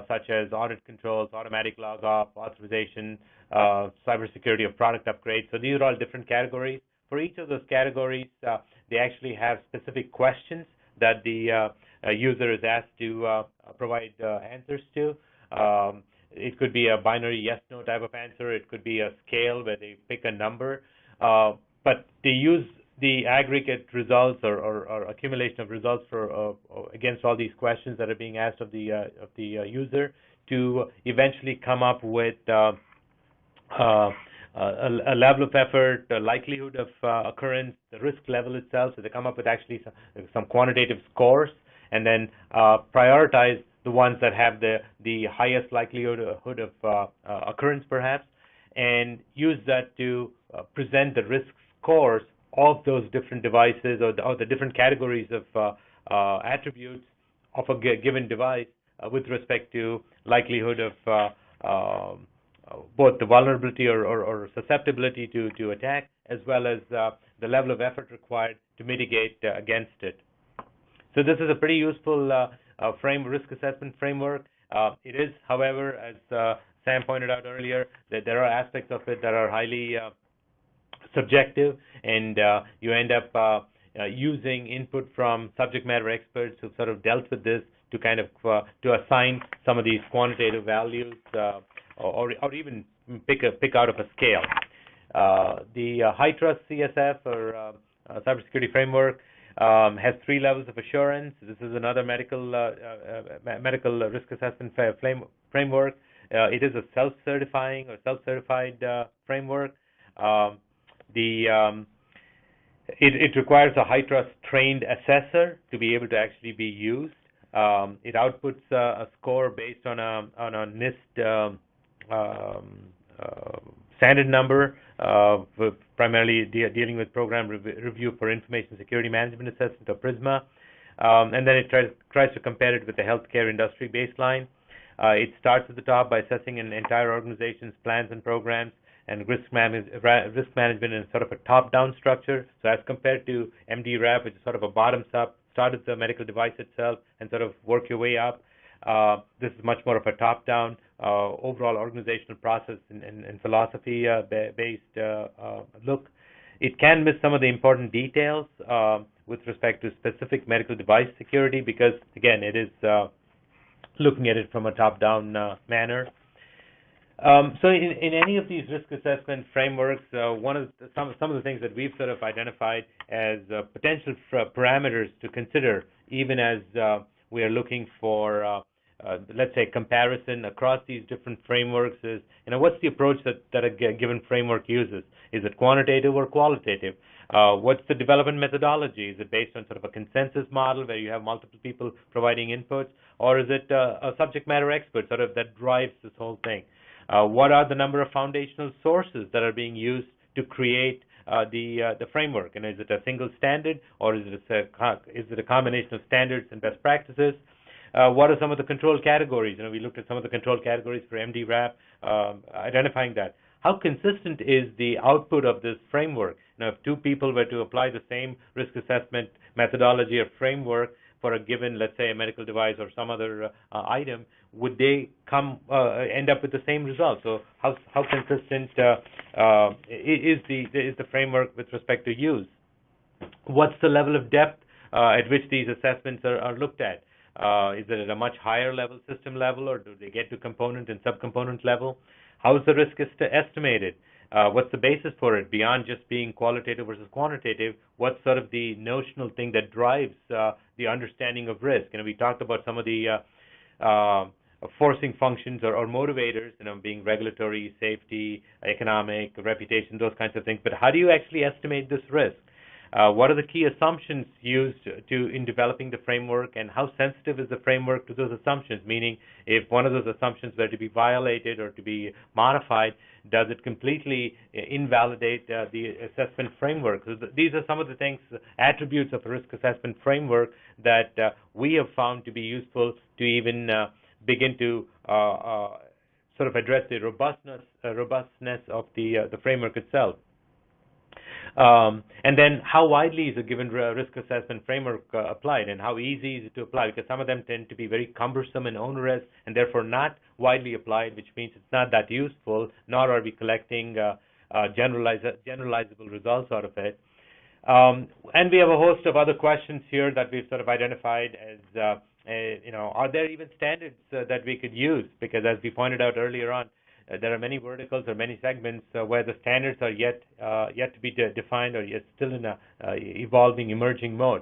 such as audit controls, automatic log off, authorization, cybersecurity of product upgrades. So these are all different categories. For each of those categories, they actually have specific questions that the user is asked to provide answers to. It could be a binary yes/no type of answer. It could be a scale where they pick a number. But they use the aggregate results or accumulation of results for against all these questions that are being asked of the user to eventually come up with a level of effort, a likelihood of occurrence, the risk level itself. So they come up with actually some quantitative scores, and then prioritize the ones that have the highest likelihood of occurrence, perhaps, and use that to present the risk scores of those different devices or the different categories of attributes of a given device with respect to likelihood of both the vulnerability or susceptibility to attack, as well as the level of effort required to mitigate against it. So this is a pretty useful risk assessment framework. It is, however, as Sam pointed out earlier, that there are aspects of it that are highly subjective, and you end up using input from subject matter experts who sort of dealt with this to kind of to assign some of these quantitative values, or even pick out of a scale. The HITRUST CSF or cybersecurity framework has 3 levels of assurance. This is another medical risk assessment framework. It is a self-certifying or self-certified framework. It requires a HITRUST trained assessor to be able to actually be used. It outputs a score based on a NIST standard number, primarily dealing with program review for information security management assessment, or PRISMA. And then it tries to compare it with the healthcare industry baseline. It starts at the top by assessing an entire organization's plans and programs and risk management in sort of a top-down structure. So as compared to MDRAP, which is sort of a bottoms-up, start at the medical device itself and sort of work your way up. This is much more of a top-down, overall organizational process and philosophy-based look. It can miss some of the important details with respect to specific medical device security because, again, it is looking at it from a top-down manner. So in any of these risk assessment frameworks, some of the things that we've sort of identified as potential parameters to consider, even as we are looking for, let's say, comparison across these different frameworks, is what's the approach that a given framework uses? Is it quantitative or qualitative? What's the development methodology? Is it based on sort of a consensus model where you have multiple people providing inputs, or is it a subject matter expert sort of that drives this whole thing? What are the number of foundational sources that are being used to create the framework? And is it a single standard, or is it a combination of standards and best practices? What are some of the control categories? We looked at some of the control categories for MDRAP, identifying that. How consistent is the output of this framework? If two people were to apply the same risk assessment methodology or framework for a given, let's say, a medical device or some other item, would they end up with the same result? So how consistent is the framework with respect to use? What's the level of depth at which these assessments are looked at? Is it at a much higher level, system level, or do they get to component and subcomponent level? How is the risk estimated? What's the basis for it beyond just being qualitative versus quantitative? What's sort of the notional thing that drives the understanding of risk? We talked about some of the forcing functions or motivators, being regulatory, safety, economic, reputation, those kinds of things. But how do you actually estimate this risk? What are the key assumptions used in developing the framework, and how sensitive is the framework to those assumptions? Meaning, if one of those assumptions were to be violated or to be modified, does it completely invalidate the assessment framework? So these are some of the things, attributes of a risk assessment framework that we have found to be useful to even begin to sort of address the robustness of the framework itself. And then how widely is a given risk assessment framework applied, and how easy is it to apply? Because some of them tend to be very cumbersome and onerous and therefore not widely applied, which means it's not that useful, nor are we collecting generalizable results out of it. And we have a host of other questions here that we've sort of identified as, are there even standards that we could use? Because as we pointed out earlier on, there are many verticals or many segments where the standards are yet to be defined, or yet still in a evolving, emerging mode.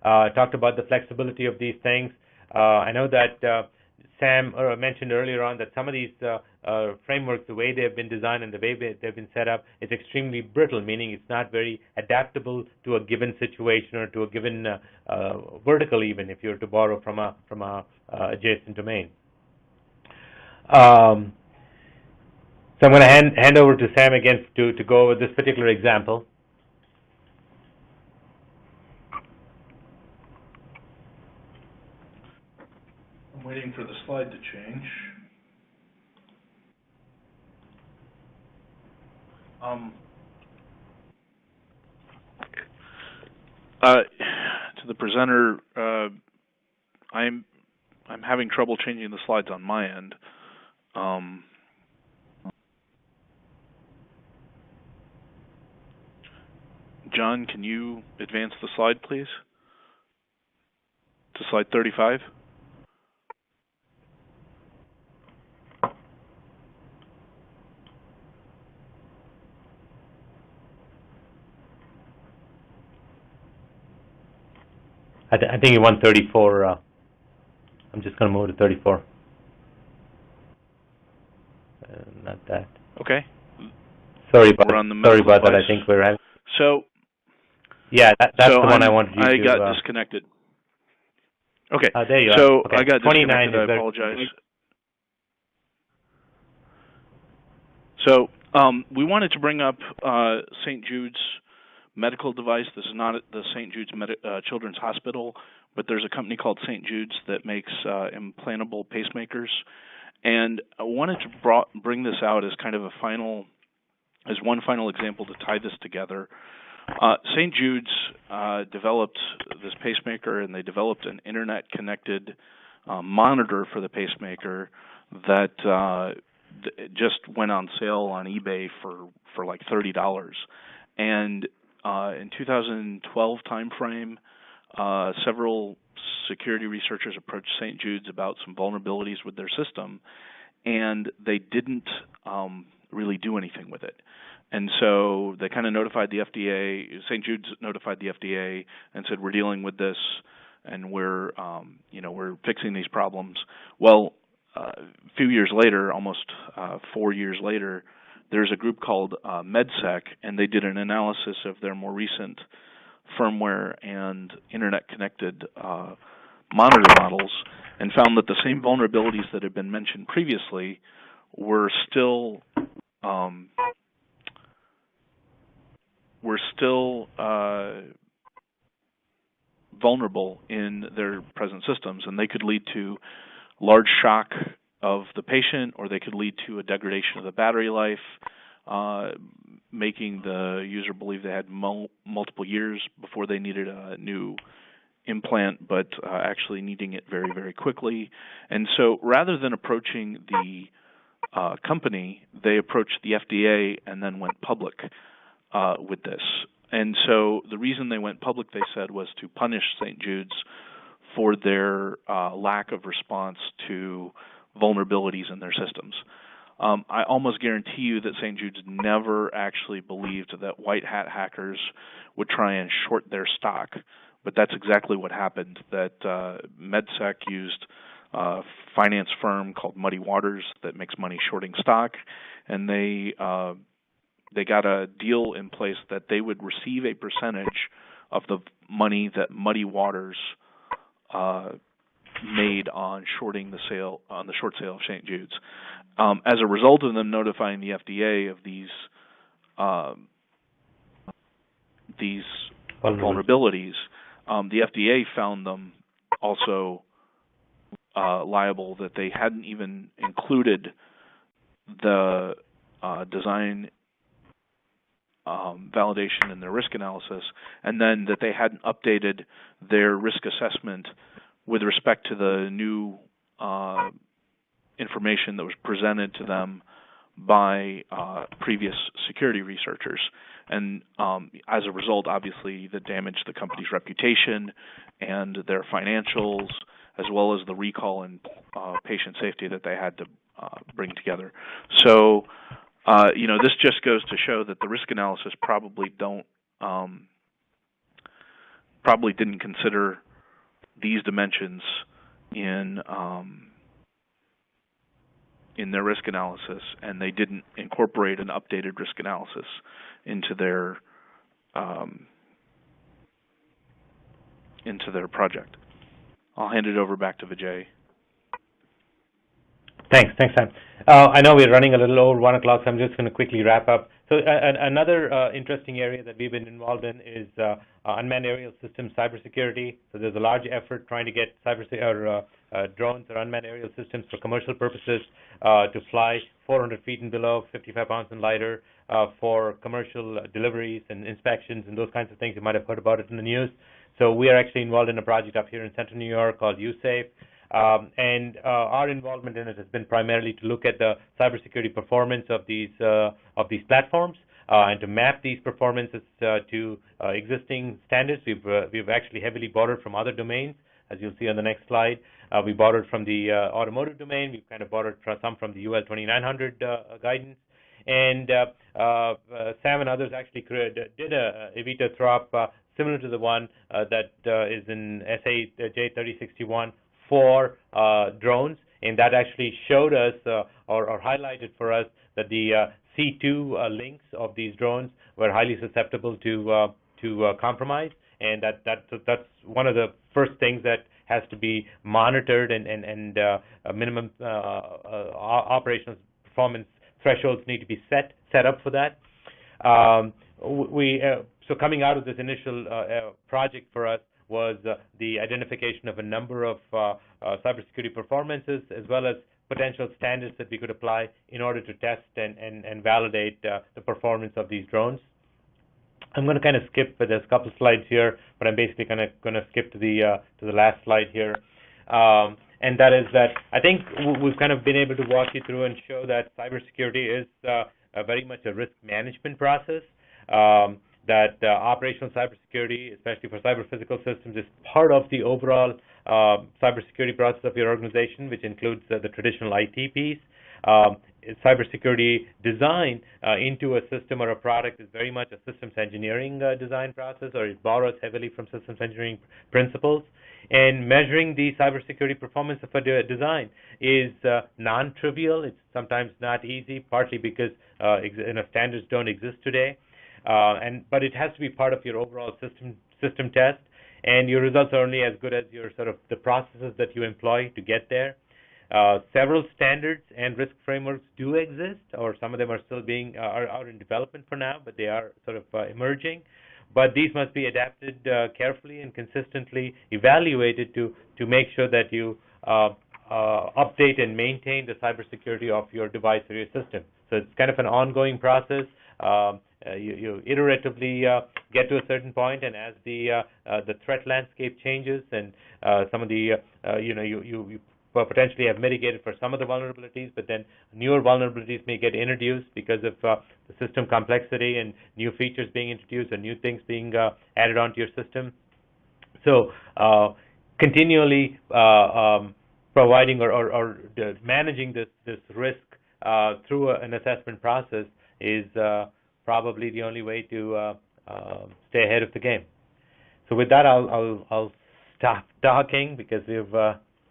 Talked about the flexibility of these things. I know that Sam mentioned earlier on that some of these frameworks, the way they have been designed and the way they've been set up, is extremely brittle, meaning it's not very adaptable to a given situation or to a given vertical, even if you were to borrow from a adjacent domain. So I'm going to hand over to Sam again to go over this particular example. I'm waiting for the slide to change. To the presenter, I'm having trouble changing the slides on my end. John, can you advance the slide, please? To slide 35. I think you want 34. I'm just going to move to 34. Not that. Okay. Sorry about that. I think we're having. So. Yeah, that's the one I wanted you to. I got disconnected. Okay. There you are. So okay. I got 29 disconnected. I apologize. So we wanted to bring up St. Jude's medical device. This is not the St. Jude's Children's Hospital, but there's a company called St. Jude's that makes implantable pacemakers. And I wanted to bring this out as kind of one final example to tie this together. St. Jude's developed this pacemaker, and they developed an internet-connected monitor for the pacemaker that just went on sale on eBay for like $30. And in 2012 timeframe, several security researchers approached St. Jude's about some vulnerabilities with their system, and they didn't really do anything with it. And so they kind of notified the FDA. St. Jude's notified the FDA and said, "We're dealing with this, and we're fixing these problems." Well, a few years later, almost 4 years later, there's a group called MedSec, and they did an analysis of their more recent firmware and internet-connected monitor models, and found that the same vulnerabilities that had been mentioned previously were still vulnerable in their present systems, and they could lead to large shock of the patient, or they could lead to a degradation of the battery life, making the user believe they had multiple years before they needed a new implant, but actually needing it very, very quickly. And so rather than approaching the company, they approached the FDA and then went public with this. And so the reason they went public, they said, was to punish St. Jude's for their lack of response to vulnerabilities in their systems. I almost guarantee you that St. Jude's never actually believed that white hat hackers would try and short their stock, but that's exactly what happened. That MedSec used a finance firm called Muddy Waters that makes money shorting stock, and they got a deal in place that they would receive a percentage of the money that Muddy Waters made on short sale of St. Jude's. As a result of them notifying the FDA of these vulnerabilities, the FDA found them also liable, that they hadn't even included the design validation in their risk analysis, and then that they hadn't updated their risk assessment with respect to the new information that was presented to them by previous security researchers. And as a result, obviously, that damaged the company's reputation and their financials, as well as the recall and patient safety that they had to bring together. So, this just goes to show that the risk analysis probably didn't consider these dimensions in their risk analysis, and they didn't incorporate an updated risk analysis into their project. I'll hand it over back to Vijay. Thanks, Sam. I know we're running a little over 1 o'clock, so I'm just going to quickly wrap up. So another interesting area that we've been involved in is unmanned aerial systems cybersecurity. So there's a large effort trying to get drones or unmanned aerial systems for commercial purposes to fly 400 feet and below, 55 pounds and lighter, for commercial deliveries and inspections and those kinds of things. You might have heard about it in the news. So we are actually involved in a project up here in Central New York called USAFE. And our involvement in it has been primarily to look at the cybersecurity performance of these platforms and to map these performances to existing standards. We've actually heavily borrowed from other domains, as you'll see on the next slide. We borrowed from the automotive domain. We've kind of borrowed some from the UL 2900 guidance. And Sam and others actually did a Evita Throp similar to the one that is in SA J3061 for drones, and that actually showed us or highlighted for us that the C2 links of these drones were highly susceptible to compromise, and that's one of the first things that has to be monitored, and minimum operational performance thresholds need to be set up for that. So coming out of this initial project for us was the identification of a number of cybersecurity performances, as well as potential standards that we could apply in order to test and validate the performance of these drones. I'm going to kind of skip, but there's a couple of slides here, but I'm basically going to skip to the last slide here. And that is that I think we've kind of been able to walk you through and show that cybersecurity is very much a risk management process. That operational cybersecurity, especially for cyber-physical systems, is part of the overall cybersecurity process of your organization, which includes the traditional IT piece. Cybersecurity design into a system or a product is very much a systems engineering design process, or it borrows heavily from systems engineering principles. And measuring the cybersecurity performance of a design is non-trivial. It's sometimes not easy, partly because standards don't exist today. But it has to be part of your overall system test, and your results are only as good as your the processes that you employ to get there. Several standards and risk frameworks do exist, or some of them are still are in development for now, but they are emerging. But these must be adapted carefully and consistently evaluated to make sure that you update and maintain the cybersecurity of your device or your system. So it's kind of an ongoing process. You iteratively get to a certain point, and as the threat landscape changes, and some of the you potentially have mitigated for some of the vulnerabilities, but then newer vulnerabilities may get introduced because of the system complexity and new features being introduced and new things being added onto your system. So continually providing or managing this risk through an assessment process is probably the only way to stay ahead of the game. So with that, I'll stop talking because we've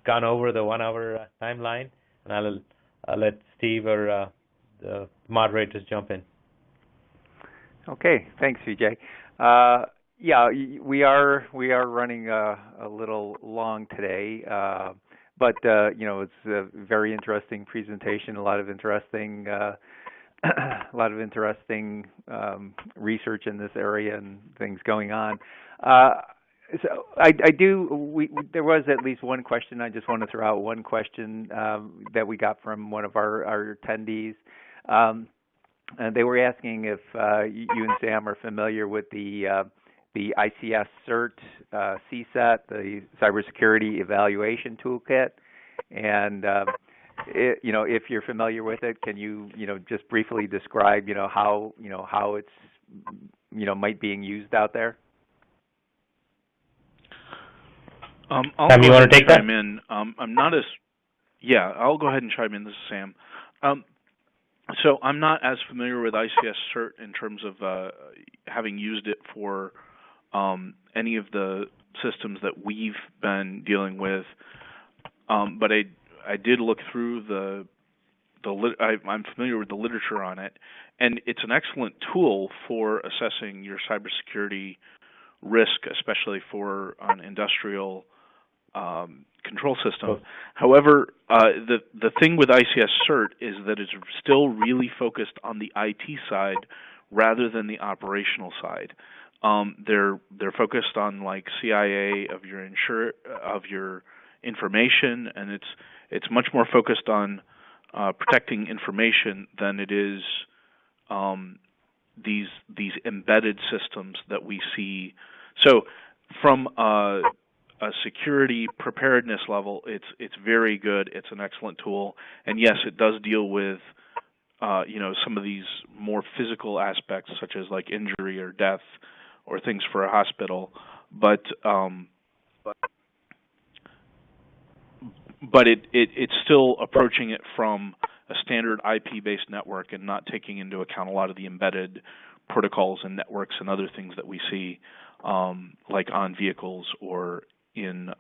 gone over the 1 hour timeline, and I'll let Steve or the moderators jump in. Okay, thanks, Vijay. Yeah, we are running a little long today, but it's a very interesting presentation, a lot of interesting research in this area and things going on. So there was at least one question. I just want to throw out one question that we got from one of our attendees. And they were asking if you and Sam are familiar with the ICS CERT CSAT, the Cybersecurity Evaluation Toolkit, and if you're familiar with it, can you just briefly describe how it's might being used out there? I'll Sam, you want to take that? chime in. I'll go ahead and chime in. This is Sam. So I'm not as familiar with ICS CERT in terms of having used it for any of the systems that we've been dealing with, but I did look through I'm familiar with the literature on it, and it's an excellent tool for assessing your cybersecurity risk, especially for an industrial control system. Oh. However, the thing with ICS CERT is that it's still really focused on the IT side rather than the operational side. They're focused on like CIA of your information, and it's much more focused on protecting information than it is these embedded systems that we see. So from a security preparedness level, it's very good. It's an excellent tool, and yes, it does deal with some of these more physical aspects, such as like injury or death or things for a hospital, but it's still approaching it from a standard IP-based network and not taking into account a lot of the embedded protocols and networks and other things that we see, like on vehicles or in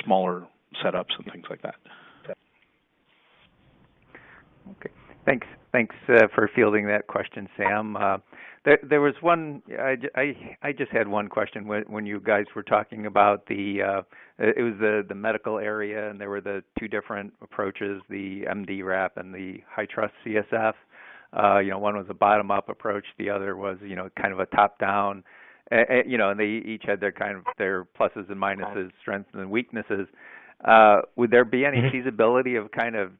smaller setups and things like that. Okay, thanks. Thanks for fielding that question, Sam. There was one. I just had one question when you guys were talking about it was the medical area, and there were the two different approaches, the MDRAP and the high trust CSF. One was a bottom-up approach, the other was kind of a top-down. And they each had their pluses and minuses, strengths and weaknesses. Would there be any feasibility of kind of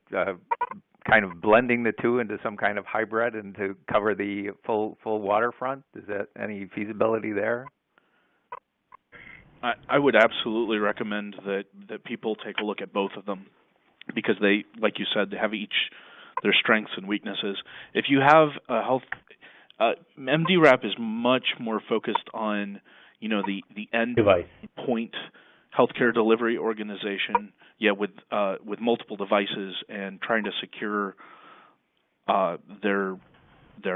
blending the two into some kind of hybrid and to cover the full waterfront? Is that any feasibility there? I would absolutely recommend that people take a look at both of them, because they, like you said, they have each their strengths and weaknesses. If you have a health, MDRAP is much more focused on the end device point healthcare delivery organization, with multiple devices and trying to secure their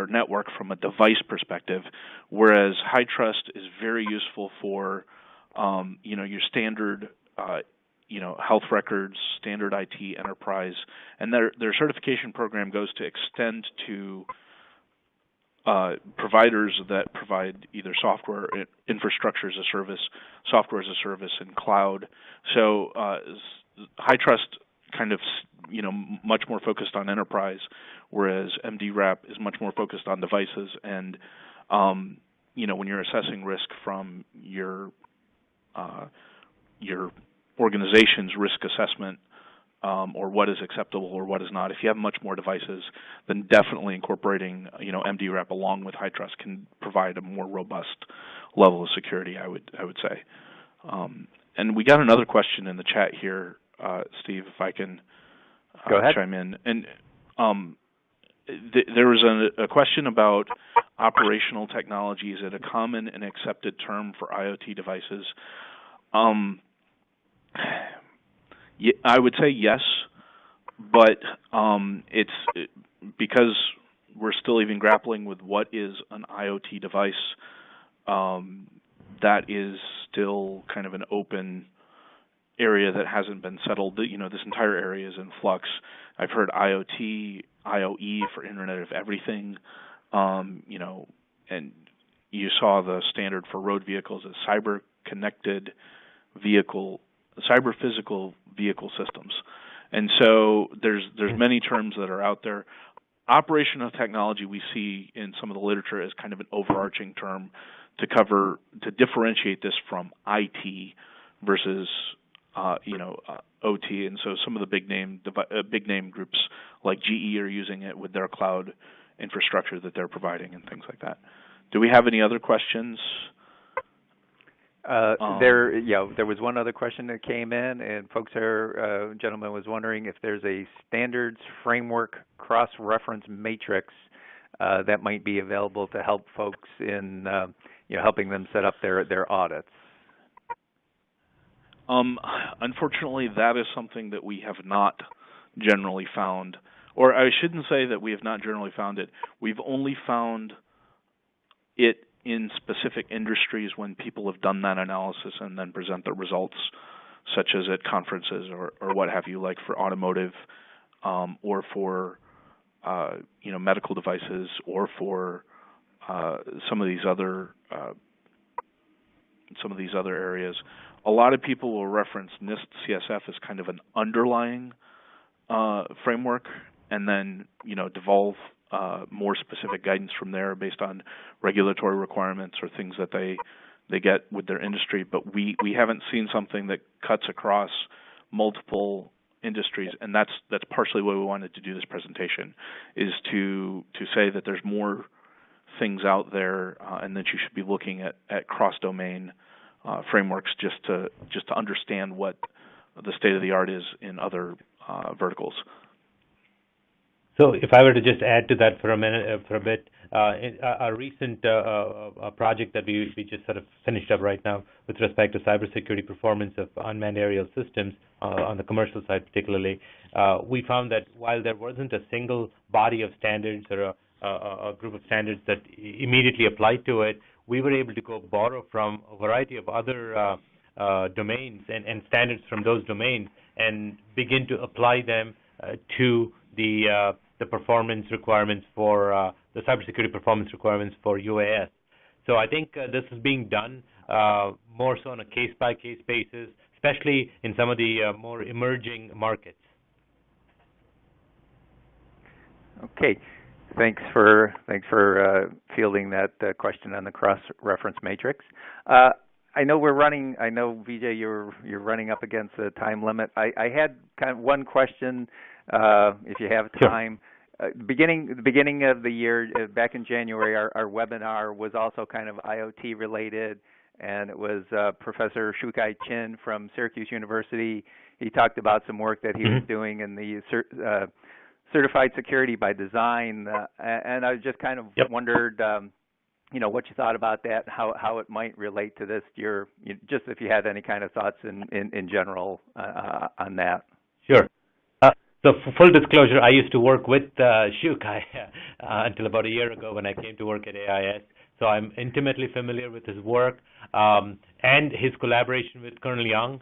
network from a device perspective, whereas high trust is very useful for your standard health records, standard IT enterprise, and their certification program goes to extend to providers that provide either software, infrastructure as a service, software as a service, and cloud. So high trust kind of much more focused on enterprise, whereas MDRAP is much more focused on devices. And when you're assessing risk from your organization's risk assessment, or what is acceptable or what is not, if you have much more devices, then definitely incorporating MDRAP along with high trust can provide a more robust level of security, I would say. And we got another question in the chat here, Steve, if I can Go ahead. chime in. And there was a question about operational technology. Is it a common and accepted term for IoT devices? I would say yes, but it's because we're still even grappling with what is an IoT device. That is still kind of an open area that hasn't been settled. This entire area is in flux. I've heard IoT, IoE for Internet of Everything, and you saw the standard for road vehicles as cyber-connected vehicle, cyber-physical vehicle systems. And so there's many terms that are out there. Operational technology we see in some of the literature as kind of an overarching term to differentiate this from IT versus OT. And so some of the big name groups like GE are using it with their cloud infrastructure that they're providing and things like that. Do we have any other questions? There was one other question that came in, and gentleman was wondering if there's a standards framework cross-reference matrix that might be available to help folks in helping them set up their audits. Unfortunately, that is something that we have not generally found, or I shouldn't say that we have not generally found it. We've only found it in specific industries when people have done that analysis and then present the results, such as at conferences or what have you, like for automotive, or for medical devices, or for some of these other areas. A lot of people will reference NIST CSF as kind of an underlying framework, and then devolve more specific guidance from there based on regulatory requirements or things that they get with their industry. But we haven't seen something that cuts across multiple industries, and that's partially why we wanted to do this presentation, is to say that there's more things out there, and that you should be looking at cross-domain frameworks just to understand what the state of the art is in other verticals. So if I were to just add to that for a bit, a recent project that we just sort of finished up right now with respect to cybersecurity performance of unmanned aerial systems on the commercial side particularly, we found that while there wasn't a single body of standards or a group of standards that immediately applied to it, we were able to go borrow from a variety of other domains and standards from those domains and begin to apply them to the the performance requirements for the cybersecurity performance requirements for UAS. So I think this is being done more so on a case-by-case basis, especially in some of the more emerging markets. Okay, thanks for fielding that question on the cross-reference matrix. I know Vijay, you're running up against the time limit. I had kind of one question, if you have time. Sure. Beginning of the year, back in January, our webinar was also kind of IoT related, and it was Professor Shukai Chin from Syracuse University. He talked about some work that he was doing in the certified security by design, and I just kind of wondered, what you thought about that, how it might relate to this. Just if you had any kind of thoughts in general on that. Sure. So for full disclosure, I used to work with Shukai until about a year ago when I came to work at AIS. So I'm intimately familiar with his work and his collaboration with Colonel Young,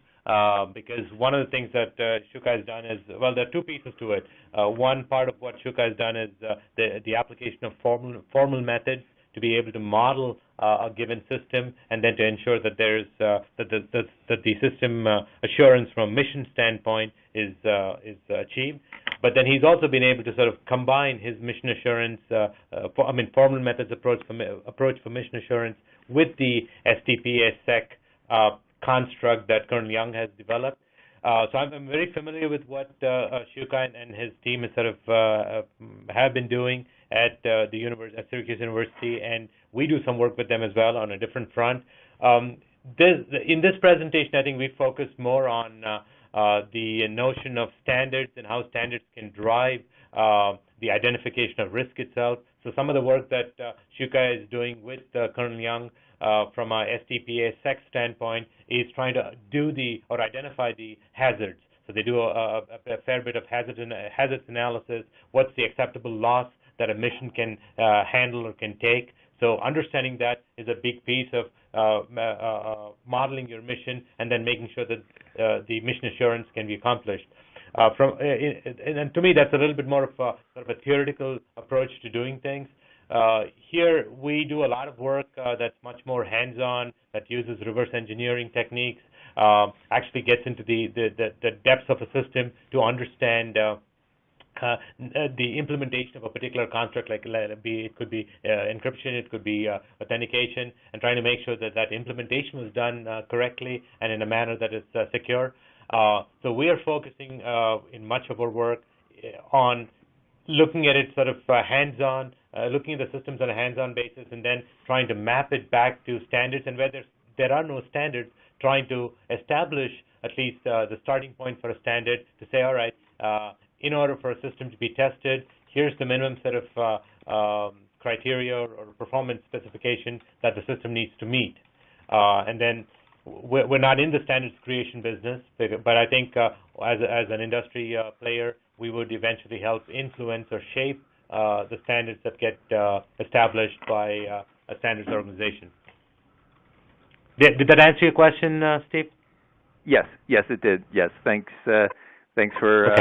because one of the things that Shukai has done is, well, there are two pieces to it. One part of what Shukai has done is the application of formal methods to be able to model a given system, and then to ensure that there's that the system assurance from a mission standpoint is achieved. But then he's also been able to sort of combine his mission assurance, formal methods approach for mission assurance with the STPA-SEC construct that Colonel Young has developed. So I'm very familiar with what Shukai and his team is sort of have been doing at Syracuse University, and we do some work with them as well on a different front. In this presentation, I think we focused more on the notion of standards and how standards can drive the identification of risk itself. So some of the work that Shukai is doing with Colonel Young from a STPA-SEC standpoint is trying to identify the hazards. So they do a fair bit of hazards analysis. What's the acceptable loss that a mission can handle or can take? So understanding that is a big piece of modeling your mission and then making sure that the mission assurance can be accomplished. And to me, that's a little bit more of a sort of a theoretical approach to doing things. Here, we do a lot of work that's much more hands-on, that uses reverse engineering techniques, actually gets into the depths of a system to understand the implementation of a particular construct, it could be encryption, it could be authentication, and trying to make sure that that implementation was done correctly and in a manner that is secure. So we are focusing in much of our work on looking at it sort of hands-on, looking at the systems on a hands-on basis, and then trying to map it back to standards, and where there are no standards, trying to establish at least the starting point for a standard to say, all right, in order for a system to be tested, here's the minimum set of criteria or performance specification that the system needs to meet. And then we're not in the standards creation business, but I think as an industry player, we would eventually help influence or shape the standards that get established by a standards organization. Did that answer your question, Steve? Yes, it did. Yes, thanks. Thanks for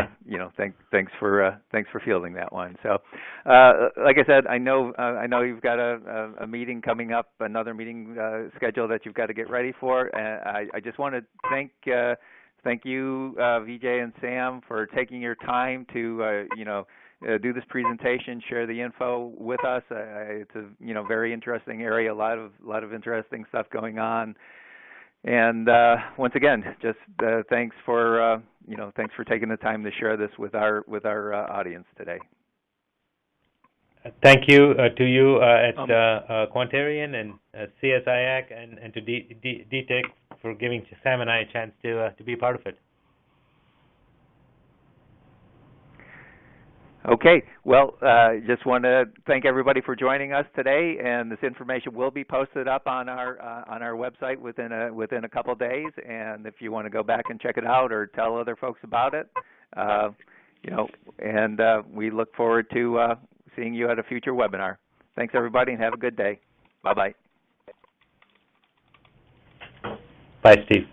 thanks for fielding that one. So, like I said, I know you've got a meeting coming up, another meeting schedule that you've got to get ready for. And I just want to thank you, Vijay and Sam, for taking your time to do this presentation, share the info with us. It's a very interesting area, a lot of interesting stuff going on. And once again, just thanks for taking the time to share this with our audience today. Thank you to you at Quantarian and CSIAC and to DTEC for giving Sam and I a chance to be part of it. Okay, well, just want to thank everybody for joining us today, and this information will be posted up on our website within a couple days. And if you want to go back and check it out or tell other folks about it, and we look forward to seeing you at a future webinar. Thanks, everybody, and have a good day. Bye-bye. Bye, Steve.